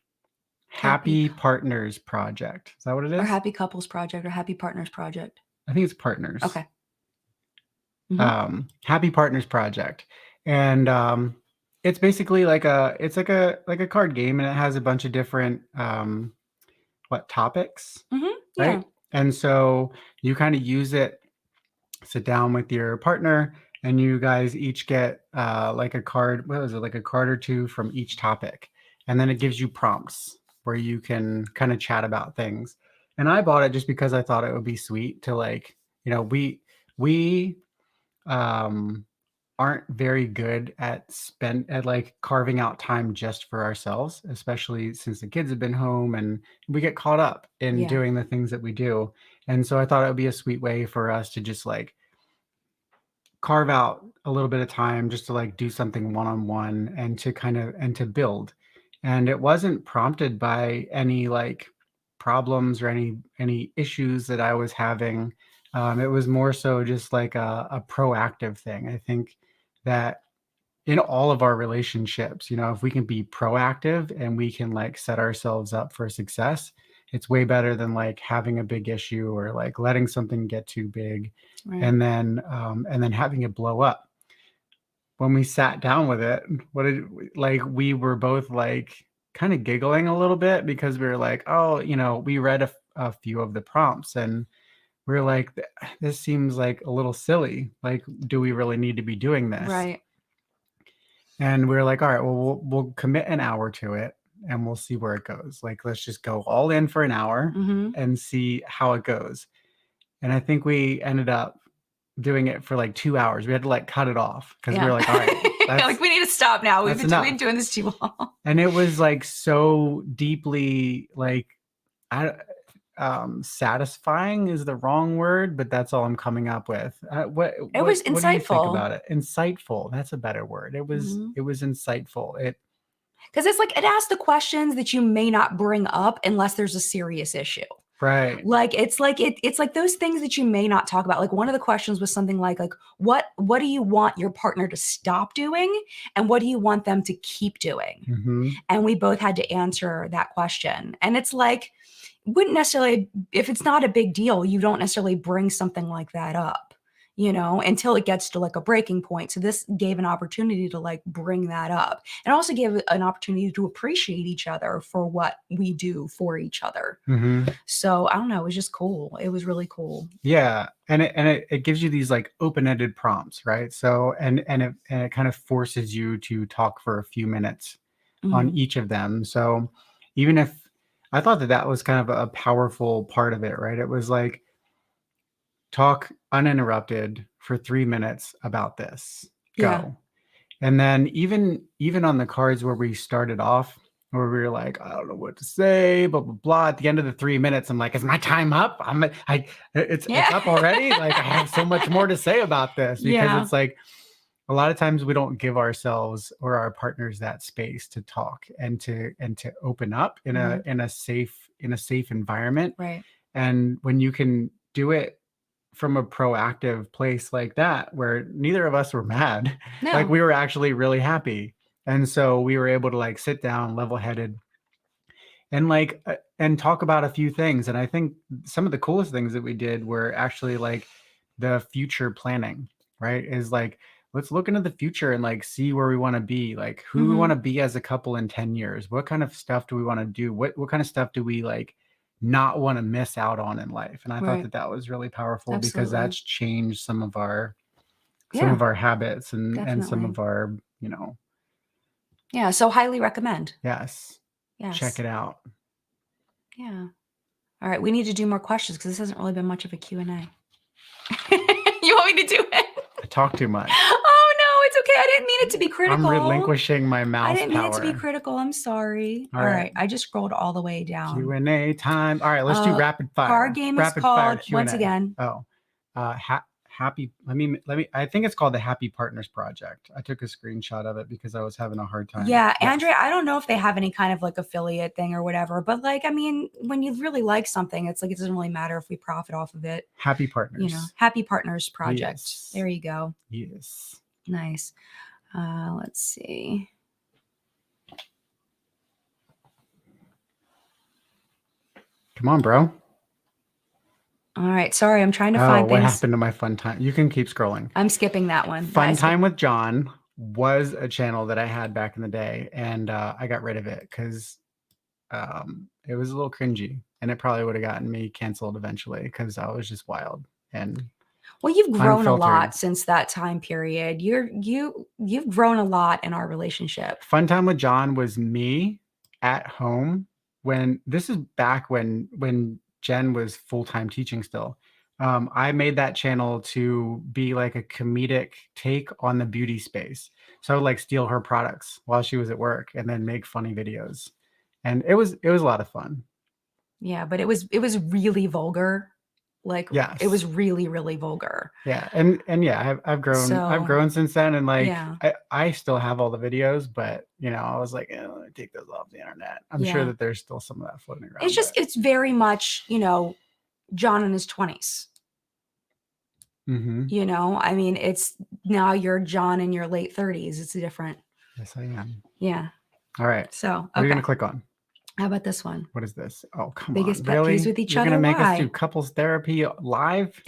Happy Partners Project. Is that what it is? Or Happy Couples Project or Happy Partners Project. I think it's Partners. Okay. Happy Partners Project. And it's basically like a card game, and it has a bunch of different topics. Right? Yeah. And so you kind of use it, sit down with your partner, and you guys each get like a card. What was it? Like a card or two from each topic. And then it gives you prompts where you can kind of chat about things. And I bought it just because I thought it would be sweet to like, we aren't very good at like carving out time just for ourselves, especially since the kids have been home and we get caught up in doing the things that we do. And so I thought it would be a sweet way for us to just like carve out a little bit of time just to like do something one-on-one and to build. And it wasn't prompted by any like problems or any issues that I was having. It was more so just like a proactive thing. I think that in all of our relationships, if we can be proactive and we can like set ourselves up for success, it's way better than like having a big issue or like letting something get too big, and then having it blow up. When we sat down with it, we were both like kind of giggling a little bit because we were like, oh, we read a few of the prompts and we're like, this seems like a little silly. Like, do we really need to be doing this? Right. And we're like, all right, well, we'll commit an hour to it and we'll see where it goes. Like, let's just go all in for an hour and see how it goes. And I think we ended up doing it for like 2 hours. We had to like cut it off because we were like, all right, like we need to stop now. We've been doing this too long. And it was like so deeply like, satisfying is the wrong word, but that's all I'm coming up with. It was insightful. What do you think about it? Insightful. That's a better word. It was insightful. Because it's like it asks the questions that you may not bring up unless there's a serious issue. Right. Like it's like those things that you may not talk about. Like one of the questions was something like what do you want your partner to stop doing and what do you want them to keep doing? And we both had to answer that question. And it's like wouldn't necessarily, if it's not a big deal, you don't necessarily bring something like that up. until it gets to like a breaking point. So this gave an opportunity to like bring that up, and also gave an opportunity to appreciate each other for what we do for each other. So I don't know, it was just cool. It was really cool. Yeah. And it gives you these like open-ended prompts, right? So, and it kind of forces you to talk for a few minutes on each of them. So even if I thought that was kind of a powerful part of it, right? It was like, talk uninterrupted for 3 minutes about this. Go. Yeah. And then even on the cards where we started off, where we were like, I don't know what to say, blah blah blah. At the end of the 3 minutes, I'm like, is my time up? It's up already. Like, I have so much more to say about this, because it's like a lot of times we don't give ourselves or our partners that space to talk and to open up in a safe environment. Right. And when you can do it from a proactive place like that, where neither of us were mad, like we were actually really happy. And so we were able to like sit down level-headed and like and talk about a few things. And I think some of the coolest things that we did were actually like the future planning, right? Is like, let's look into the future and like see where we want to be, like who we want to be as a couple in 10 years. What kind of stuff do we want to do? What kind of stuff do we like not want to miss out on in life? And I thought that was really powerful. Absolutely. Because that's changed some of our habits and some of our, Yeah. So highly recommend. Yes. Check it out. Yeah. All right. We need to do more questions, because this hasn't really been much of a Q&A. You want me to do it? I talk too much. Oh no, it's okay. I didn't mean it to be critical. I'm relinquishing my mouse I didn't mean it to be power. critical. I'm sorry. All right. I just scrolled all the way down. Q&A time. All right, let's do rapid fire. Card game is called, once again. Happy. Let me. I think it's called the Happy Partners Project. I took a screenshot of it because I was having a hard time. Yeah, yes. Andrea, I don't know if they have any kind of like affiliate thing or whatever, but like, I mean, when you really like something, it's like, it doesn't really matter if we profit off of it. Happy Partners. Happy Partners Project. Yes. There you go. Yes. Nice. Let's see. Come on, bro. All right. Sorry, I'm trying to find what things. Happened to my fun time? You can keep scrolling. I'm skipping that one. Fun Time with John was a channel that I had back in the day, and I got rid of it because it was a little cringy, and it probably would have gotten me canceled eventually because I was just wild and. Well, you've grown a lot since that time period. You've grown a lot in our relationship. Fun Time with John was me at home this is back when Jen was full-time teaching still. I made that channel to be like a comedic take on the beauty space. So I would like steal her products while she was at work and then make funny videos. And it was a lot of fun. Yeah, but it was really vulgar. Like, yes. It was really, really vulgar. Yeah. And yeah, I've grown, I've grown since then. And like, I still have all the videos, but I was like, let me take those off the internet. I'm sure that there's still some of that floating around. It's just, it's very much, John in his 20s. I mean, it's now you're John in your late 30s. It's different. Yes, I am. Yeah. All right. So, what are you going to click on? How about this one? What is this? Oh, come Biggest on. Pet peeves with each other. You're going to make us do couples therapy live?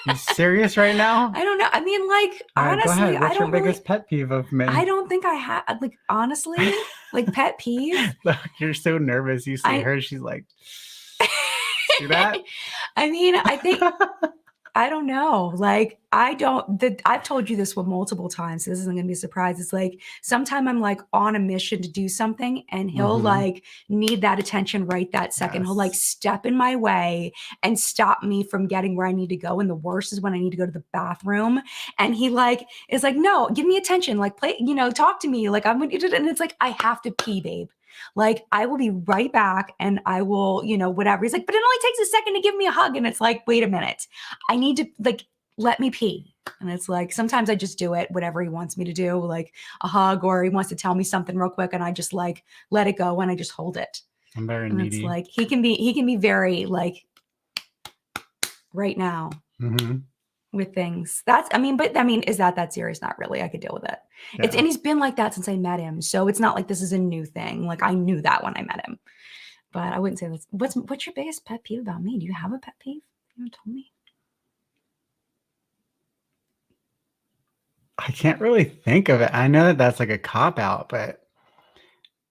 You serious right now? I don't know. I mean, like, honestly, go ahead. What's your biggest pet peeve of me? I don't think I have, like, honestly, like pet peeve. Look, you're so nervous. You see her, she's like, see that? I mean, I think, I don't know. Like, I've told you this one multiple times. So this isn't going to be a surprise. It's like, sometime I'm like on a mission to do something and he'll like need that attention right that second. He'll like step in my way and stop me from getting where I need to go. And the worst is when I need to go to the bathroom and he like, is like, no, give me attention. Like play, talk to me. Like and it's like, I have to pee, babe. Like, I will be right back and I will, whatever. He's like, but it only takes a second to give me a hug. And it's like, wait a minute. I need to like, let me pee. And it's like, sometimes I just do it, whatever he wants me to do, like a hug, or he wants to tell me something real quick. And I just like, let it go and I just hold it. I'm very needy. It's like, he can be very like right now. With things. That's that serious? Not really. I could deal with it. Yeah. And he's been like that since I met him. So it's not like this is a new thing. Like I knew that when I met him, but I wouldn't say that's what's your biggest pet peeve about me? Do you have a pet peeve? You haven't told me. I can't really think of it. I know that that's like a cop out, but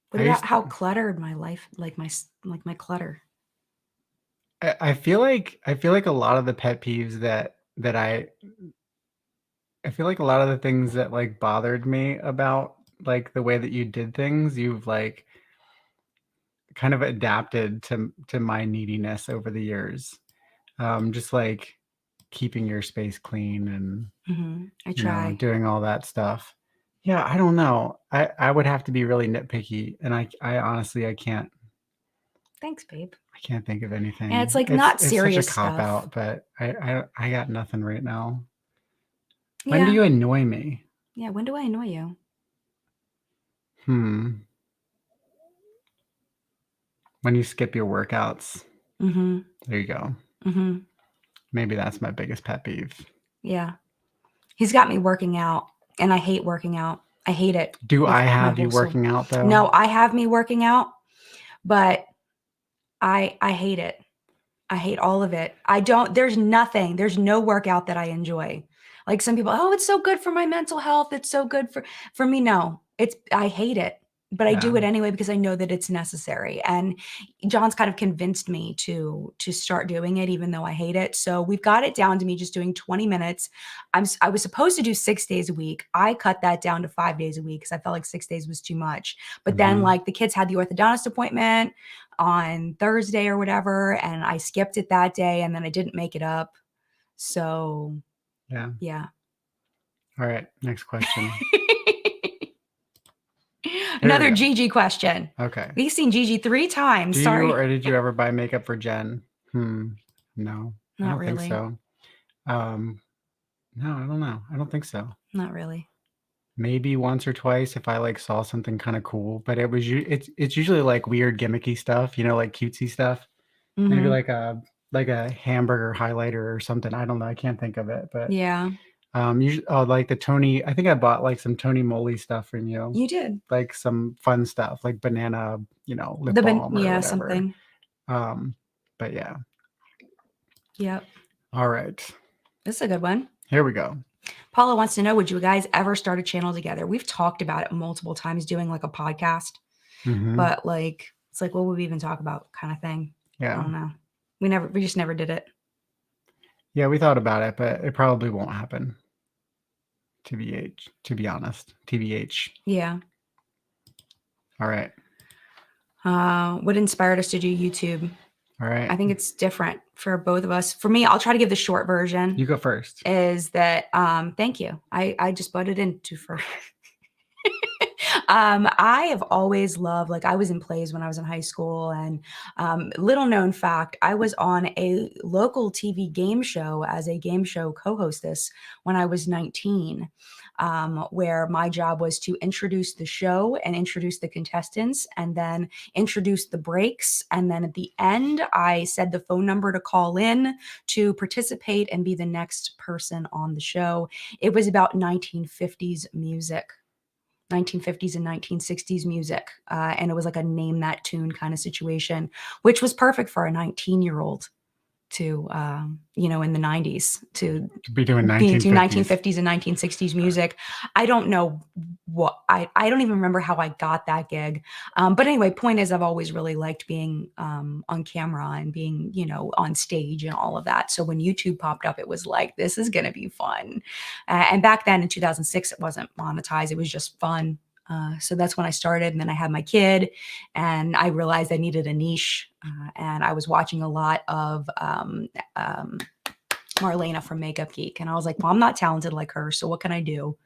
What about how cluttered my life, like my clutter? I feel like a lot of the pet peeves that I feel like a lot of the things that like bothered me about like the way that you did things, you've like kind of adapted to my neediness over the years. Just like keeping your space clean and I try. doing all that stuff. Yeah, I don't know. I would have to be really nitpicky, and I honestly I can't. Thanks, babe. I can't think of anything. And it's like not It's such a serious cop stuff. out, but I got nothing right now. When do Yeah. you annoy me? Yeah. When do I annoy you? When you skip your workouts. Mm-hmm. There you go. Mm-hmm. Maybe that's my biggest pet peeve. Yeah. He's got me working out, and I hate working out. I hate it. Do with I my have you whole soul. working out though? No, I have me working out, but I hate it. I hate all of it. There's no workout that I enjoy. Like some people, oh, it's so good for my mental health. It's so good for me. No, I hate it, but I do Yeah. it anyway because I know that it's necessary. And John's kind of convinced me to start doing it, even though I hate it. So we've got it down to me just doing 20 minutes. I was supposed to do 6 days a week. I cut that down to 5 days a week because I felt like 6 days was too much. But then like the kids had the orthodontist appointment on Thursday or whatever, and I skipped it that day, and then I didn't make it up. So yeah. All right, next question. Another Gigi question. Okay. We've seen Gigi 3 times. Sorry. Did you ever buy makeup for Jen? No, I Not don't think really. so. No, I don't know. I don't think so. Not really. Maybe once or twice if I like saw something kind of cool, but it's usually like weird gimmicky stuff, like cutesy stuff. Maybe like a hamburger highlighter or something. I don't know. I can't think of it, but Yeah. usually like the Tony. I think I bought like some Tony Moly stuff from you. You did. Like some fun stuff, like banana, lip balm or whatever. Something. But yeah. Yep. All right. This is a good one. Here we go. Paula wants to know, would you guys ever start a channel together? We've talked about it multiple times, doing like a podcast, but like, it's like, what would we even talk about kind of thing? Yeah. I don't know. We just never did it. Yeah, we thought about it, but it probably won't happen. TBH, to be honest. TBH. Yeah. All right. What inspired us to do YouTube? All right. I think it's different for both of us. For me, I'll try to give the short version. You go first. Is that thank you. I just butted in too far. I have always loved, like I was in plays when I was in high school, and little known fact, I was on a local TV game show as a game show co-hostess when I was 19. Where my job was to introduce the show and introduce the contestants and then introduce the breaks. And then at the end, I said the phone number to call in to participate and be the next person on the show. It was about 1950s music. 1950s and 1960s music. And it was like a name that tune kind of situation, which was perfect for a 19-year-old to, in the 90s to be doing 1950s and 1960s music. I don't know what, I don't even remember how I got that gig. But anyway, point is, I've always really liked being on camera and being, on stage and all of that. So when YouTube popped up, it was like, this is going to be fun. And back then in 2006, it wasn't monetized. It was just fun. So that's when I started, and then I had my kid, and I realized I needed a niche, and I was watching a lot of Marlena from Makeup Geek, and I was like, well, I'm not talented like her, so what can I do?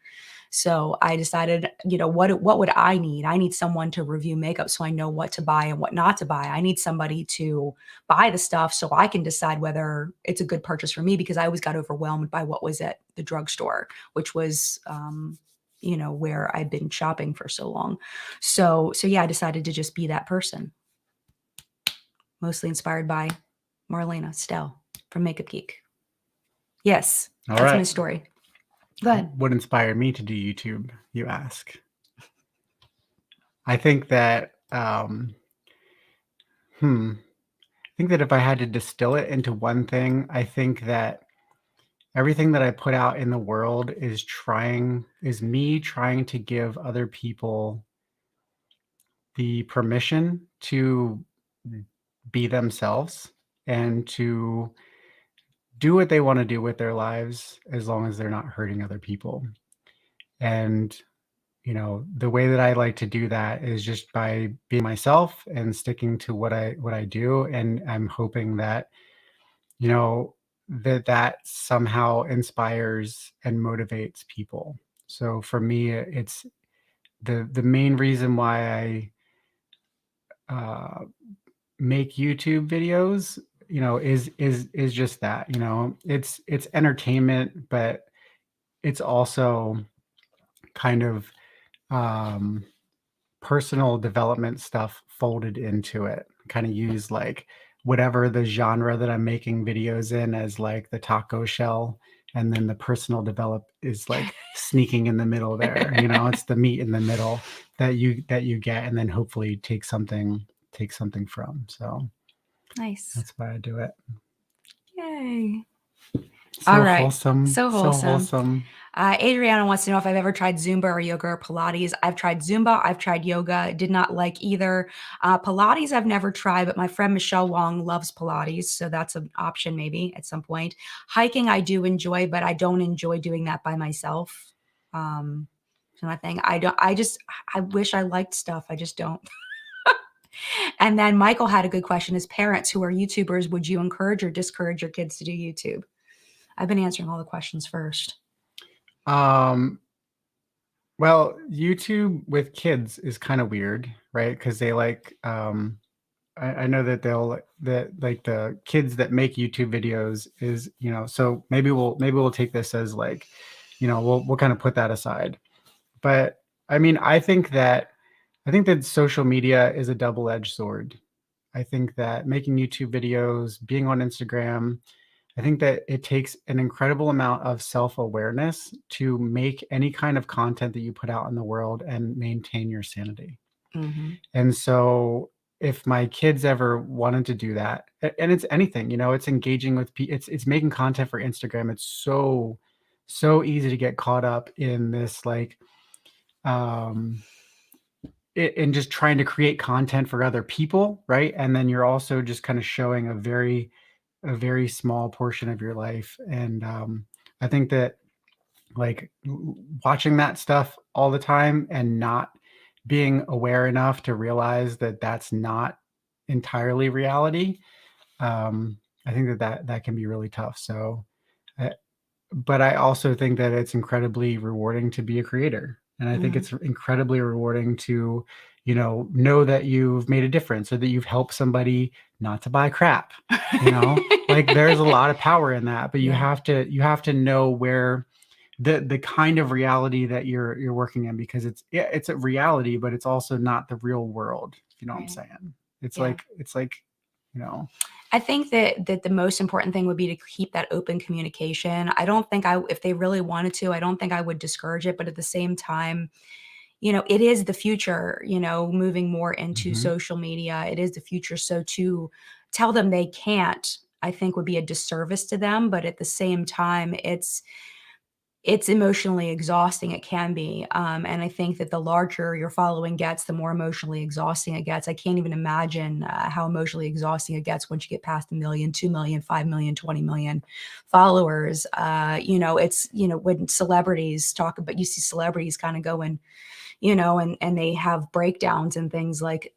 So I decided, what would I need? I need someone to review makeup so I know what to buy and what not to buy. I need somebody to buy the stuff so I can decide whether it's a good purchase for me, because I always got overwhelmed by what was at the drugstore, which was where I'd been shopping for so long. So yeah, I decided to just be that person. Mostly inspired by Marlena Stell from Makeup Geek. Yes, that's my story. Go ahead. What inspired me to do YouTube, you ask? I think that I think that if I had to distill it into one thing, I think that everything that I put out in the world is me trying to give other people the permission to be themselves and to do what they want to do with their lives as long as they're not hurting other people. And the way that I like to do that is just by being myself and sticking to what I do. And I'm hoping that, that somehow inspires and motivates people. So for me, it's the main reason why I make YouTube videos, is just that, it's entertainment, but it's also kind of um, personal development stuff folded into it. Kind of use like whatever the genre that I'm making videos in as like the taco shell, and then the personal develop is like sneaking in the middle there. It's the meat in the middle that you get, and then hopefully take something from. So Nice. that's why I do it. Yay. So All right. wholesome. So wholesome. So wholesome. Adriana wants to know if I've ever tried Zumba or yoga or Pilates. I've tried Zumba. I've tried yoga. Did not like either. Pilates I've never tried, but my friend Michelle Wong loves Pilates, so that's an option maybe at some point. Hiking I do enjoy, but I don't enjoy doing that by myself. So my thing. I wish I liked stuff. I just don't. And then Michael had a good question. As parents who are YouTubers, would you encourage or discourage your kids to do YouTube? I've been answering all the questions first. Well, YouTube with kids is kind of weird, right? Because they like, I know that that like the kids that make YouTube videos is, so maybe we'll take this as like, we'll kind of put that aside. But I mean, I think that social media is a double-edged sword. I think that making YouTube videos, being on Instagram, I think that it takes an incredible amount of self-awareness to make any kind of content that you put out in the world and maintain your sanity. Mm-hmm. And so if my kids ever wanted to do that, and it's anything, it's engaging with people, it's making content for Instagram. It's so easy to get caught up in this, like, um, in just trying to create content for other people, right? And then you're also just kind of showing a very small portion of your life. And I think that, like, watching that stuff all the time and not being aware enough to realize that that's not entirely reality, I think that can be really tough. So but I also think that it's incredibly rewarding to be a creator. And I think it's incredibly rewarding to, know that you've made a difference or that you've helped somebody not to buy crap. Like, there's a lot of power in that, but you have to know where the kind of reality that you're working in, because it's a reality, but it's also not the real world. You know what I'm saying? It's like, I think that the most important thing would be to keep that open communication. I don't think if they really wanted to, I don't think I would discourage it. But at the same time, it is the future, moving more into social media. It is the future. So to tell them they can't, I think would be a disservice to them. But at the same time, it's emotionally exhausting. It can be. And I think that the larger your following gets, the more emotionally exhausting it gets. I can't even imagine how emotionally exhausting it gets once you get past 1 million, 2 million, 5 million, 20 million followers. It's, when celebrities talk about, you see celebrities kind of going, and they have breakdowns and things like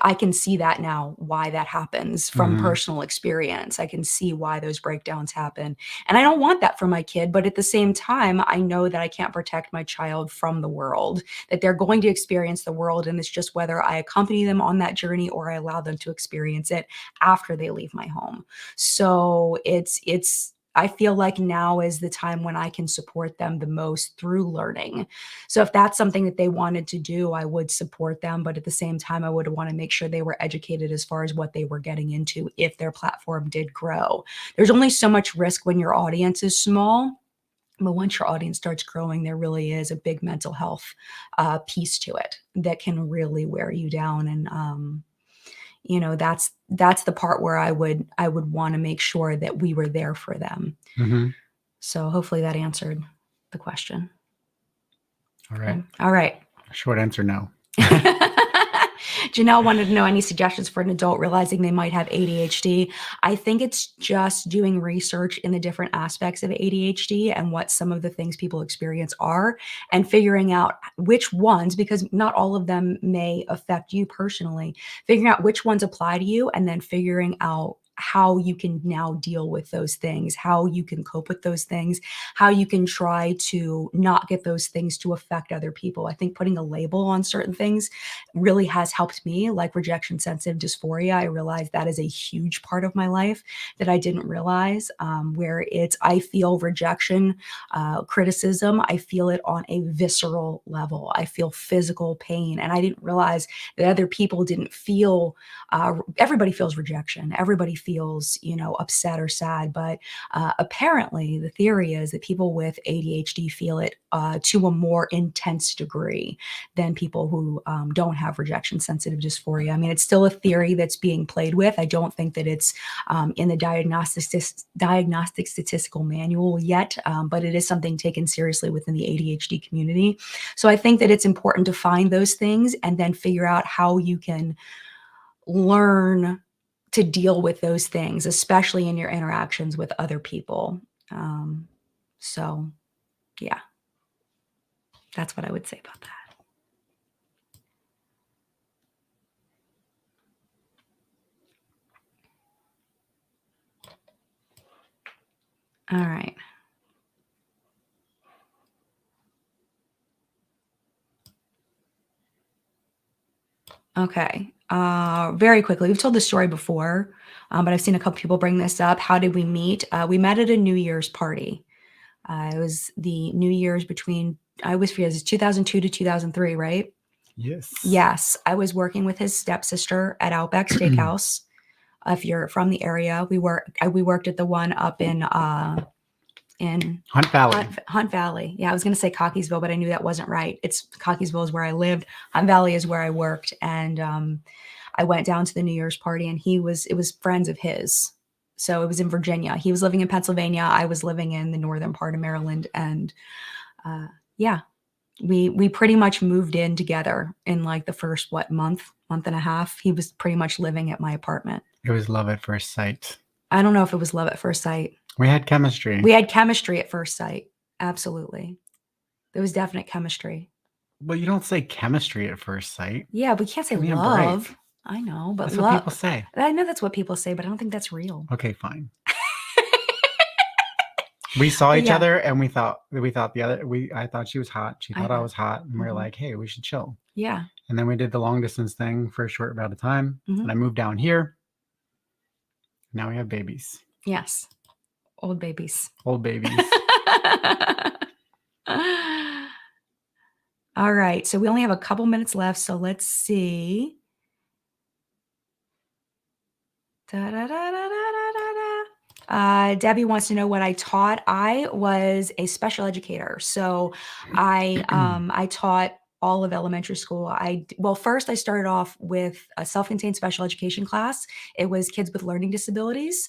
I can see that now, why that happens from personal experience. I can see why those breakdowns happen. And I don't want that for my kid, but at the same time, I know that I can't protect my child from the world, that they're going to experience the world. And it's just whether I accompany them on that journey or I allow them to experience it after they leave my home. So I feel like now is the time when I can support them the most through learning. So if that's something that they wanted to do, I would support them. But at the same time, I would want to make sure they were educated as far as what they were getting into if their platform did grow. There's only so much risk when your audience is small. But once your audience starts growing, there really is a big mental health piece to it that can really wear you down. And that's the part where I would want to make sure that we were there for them. So hopefully that answered the question. All right. All right. Short answer, no. Janelle wanted to know any suggestions for an adult realizing they might have ADHD. I think it's just doing research in the different aspects of ADHD and what some of the things people experience are, and figuring out which ones, because not all of them may affect you personally, figuring out which ones apply to you, and then figuring out how you can now deal with those things, how you can cope with those things, how you can try to not get those things to affect other people. I think putting a label on certain things really has helped me, like rejection sensitive dysphoria. I realized that is a huge part of my life that I didn't realize, where I feel rejection, criticism, I feel it on a visceral level. I feel physical pain. And I didn't realize that other people didn't feel, everybody feels rejection. Everybody feels, upset or sad. But apparently the theory is that people with ADHD feel it to a more intense degree than people who don't have rejection sensitive dysphoria. I mean, it's still a theory that's being played with. I don't think that it's in the diagnostic statistical manual yet, but it is something taken seriously within the ADHD community. So I think that it's important to find those things and then figure out how you can learn to deal with those things, especially in your interactions with other people. So yeah, that's what I would say about that. All right. Okay. Very quickly, we've told this story before, but I've seen a couple people bring this up. How did we meet? We met at a New Year's party. It was the New Year's I always forget, it's 2002 to 2003, right? Yes. Yes. I was working with his stepsister at Outback Steakhouse. If you're from the area, we worked at the one up in Hunt Valley. Hunt Valley. Yeah, I was going to say Cockeysville, but I knew that wasn't right. Cockeysville is where I lived. Hunt Valley is where I worked. And I went down to the New Year's party, and it was friends of his. So it was in Virginia. He was living in Pennsylvania. I was living in the northern part of Maryland. And yeah, we pretty much moved in together in like the first, month and a half. He was pretty much living at my apartment. It was love at first sight. I don't know if it was love at first sight. We had chemistry. We had chemistry at first sight. Absolutely. There was definite chemistry. Well, you don't say chemistry at first sight. Yeah, we can't say love. I know, but that's what people say. I know that's what people say, but I don't think that's real. Okay, fine. We saw each other, and I thought she was hot. She thought I was hot, and we were like, hey, we should chill. Yeah. And then we did the long distance thing for a short amount of time, and I moved down here. Now we have babies. Yes. Old babies. Old babies. All right. So we only have a couple minutes left. So let's see. Debbie wants to know what I taught. I was a special educator. So I taught all of elementary school. First I started off with a self-contained special education class. It was kids with learning disabilities,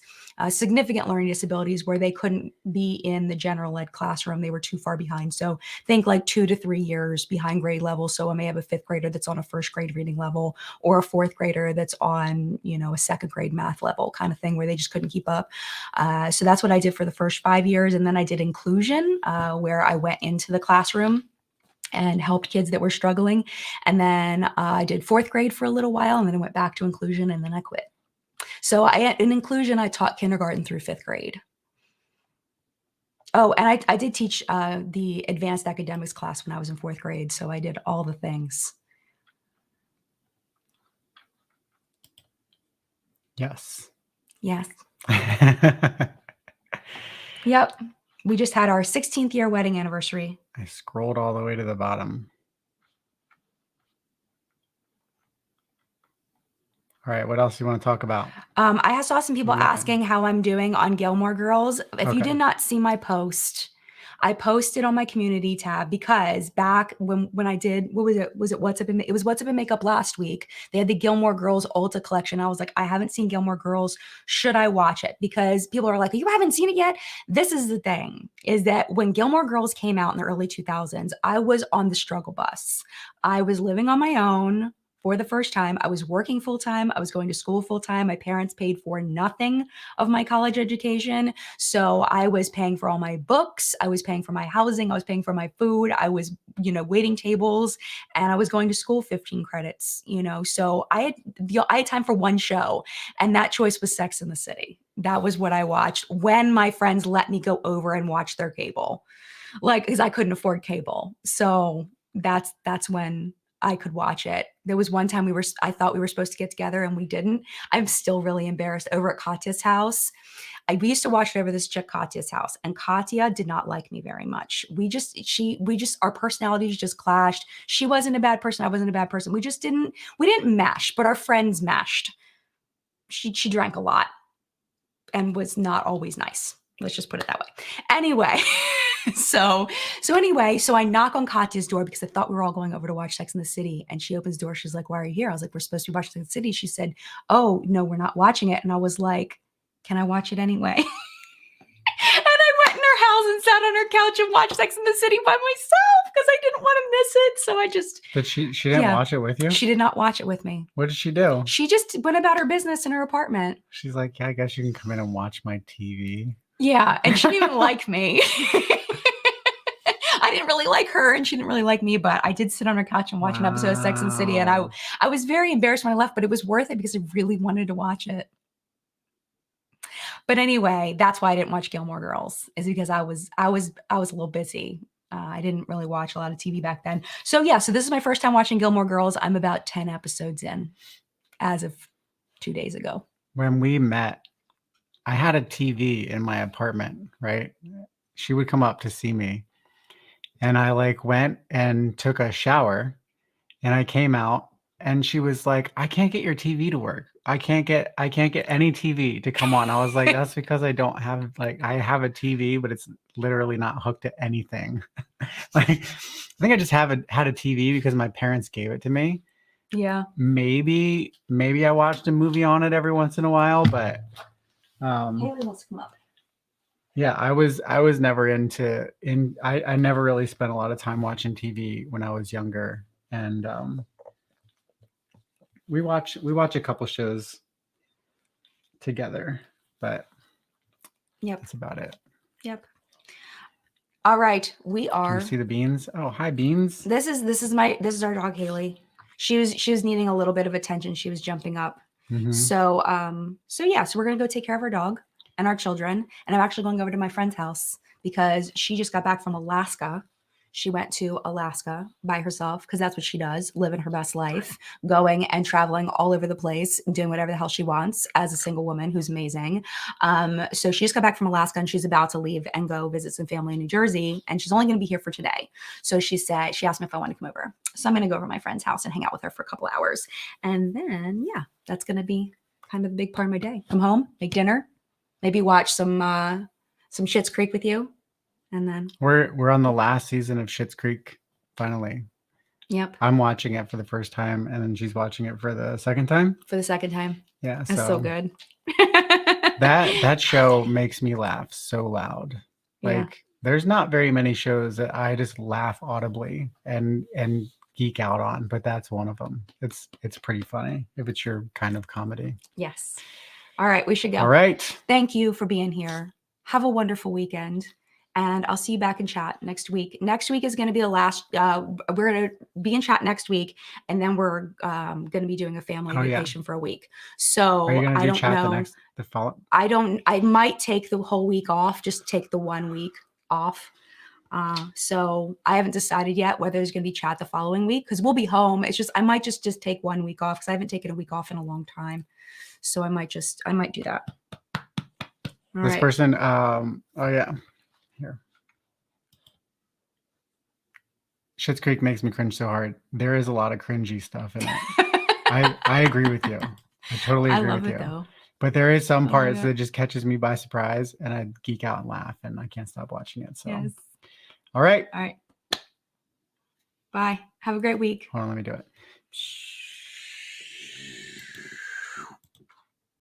significant learning disabilities, where they couldn't be in the general ed classroom. They were too far behind. So think like 2 to 3 years behind grade level. So I may have a 5th grader that's on a 1st grade reading level, or a 4th grader that's on, a 2nd grade math level kind of thing, where they just couldn't keep up. So that's what I did for the first 5 years. And then I did inclusion, where I went into the classroom and helped kids that were struggling. And then I did 4th grade for a little while, and then I went back to inclusion, and then I quit. So in inclusion, I taught kindergarten through 5th grade. Oh, and I did teach the advanced academics class when I was in 4th grade. So I did all the things. Yes. Yes. Yep. We just had our 16th year wedding anniversary. I scrolled all the way to the bottom. All right, what else do you want to talk about? I saw some people asking how I'm doing on Gilmore Girls. If you did not see my post, I posted on my community tab because back when I did, what was it? Was it What's Up in, it was What's Up in Makeup last week. They had the Gilmore Girls Ulta collection. I was like, I haven't seen Gilmore Girls. Should I watch it? Because people are like, you haven't seen it yet? This is the thing, is that when Gilmore Girls came out in the early 2000s, I was on the struggle bus. I was living on my own for the first time. I was working full time. I was going to school full time. My parents paid for nothing of my college education. So I was paying for all my books. I was paying for my housing. I was paying for my food. I was, waiting tables, and I was going to school 15 credits, So I had time for one show, and that choice was Sex in the City. That was what I watched when my friends let me go over and watch their cable, because I couldn't afford cable. So that's when I could watch it. There was one time I thought we were supposed to get together and we didn't. I'm still really embarrassed. Over at Katya's house, we used to watch it over this chick Katya's house, and Katya did not like me very much. Our personalities just clashed. She wasn't a bad person. I wasn't a bad person. We didn't mesh, but our friends meshed. She drank a lot and was not always nice. Let's just put it that way. Anyway, so I knock on Katya's door because I thought we were all going over to watch Sex in the City. And she opens the door. She's like, why are you here? I was like, we're supposed to be watching Sex in the City. She said, oh, no, we're not watching it. And I was like, can I watch it anyway? And I went in her house and sat on her couch and watched Sex in the City by myself because I didn't want to miss it. So I just... But she didn't watch it with you? She did not watch it with me. What did she do? She just went about her business in her apartment. She's like, yeah, I guess you can come in and watch my TV. Yeah, and she didn't even like me. I didn't really like her, and she didn't really like me, but I did sit on her couch and watch an episode of Sex and the City, and I was very embarrassed when I left, but it was worth it because I really wanted to watch it. But anyway, that's why I didn't watch Gilmore Girls, is because I was a little busy. I didn't really watch a lot of TV back then. So yeah, so this is my first time watching Gilmore Girls. I'm about 10 episodes in as of 2 days ago. When we met, I had a TV in my apartment, right? She would come up to see me, and I went and took a shower, and I came out, and she was like, I can't get your TV to work. I can't get any TV to come on. I was like, that's because I don't have, I have a TV, but it's literally not hooked to anything. I think I just had a TV because my parents gave it to me. Yeah. Maybe I watched a movie on it every once in a while, but Haley wants to come up. Yeah, I was never I never really spent a lot of time watching TV when I was younger, and we watch a couple shows together, but yep, that's about it. Yep. All right, we are. Can you see the Beans? Oh, hi, Beans. This is our dog Haley. She was needing a little bit of attention. She was jumping up. Mm-hmm. So we're gonna go take care of our dog and our children. And I'm actually going over to my friend's house because she just got back from Alaska. She went to Alaska by herself because that's what she does, living her best life, going and traveling all over the place, doing whatever the hell she wants as a single woman who's amazing. So she just got back from Alaska and she's about to leave and go visit some family in New Jersey. And she's only going to be here for today. So she asked me if I wanted to come over. So I'm going to go over to my friend's house and hang out with her for a couple hours. And then, yeah, that's going to be kind of the big part of my day. Come home, make dinner, maybe watch some Schitt's Creek with you. And then we're on the last season of Schitt's Creek, finally. Yep. I'm watching it for the first time, and then she's watching it for the second time. Yeah. That's so good. that show makes me laugh so loud. There's not very many shows that I just laugh audibly and geek out on, but that's one of them. It's pretty funny if it's your kind of comedy. Yes. All right, we should go. All right. Thank you for being here. Have a wonderful weekend. And I'll see you back in chat next week. Next week is going to be the last. We're going to be in chat next week, and then we're going to be doing a family vacation for a week. So I don't know. I might take the whole week off. Just take the 1 week off. So I haven't decided yet whether there's going to be chat the following week because we'll be home. It's just I might just take 1 week off because I haven't taken a week off in a long time. So I might do that. This person. Oh yeah. Here. Schitt's Creek makes me cringe so hard. There is a lot of cringy stuff in it. I agree with you. I totally agree with you. Though. But there is some parts that just catches me by surprise and I geek out and laugh and I can't stop watching it. So All right. All right. Bye. Have a great week. Hold on, let me do it.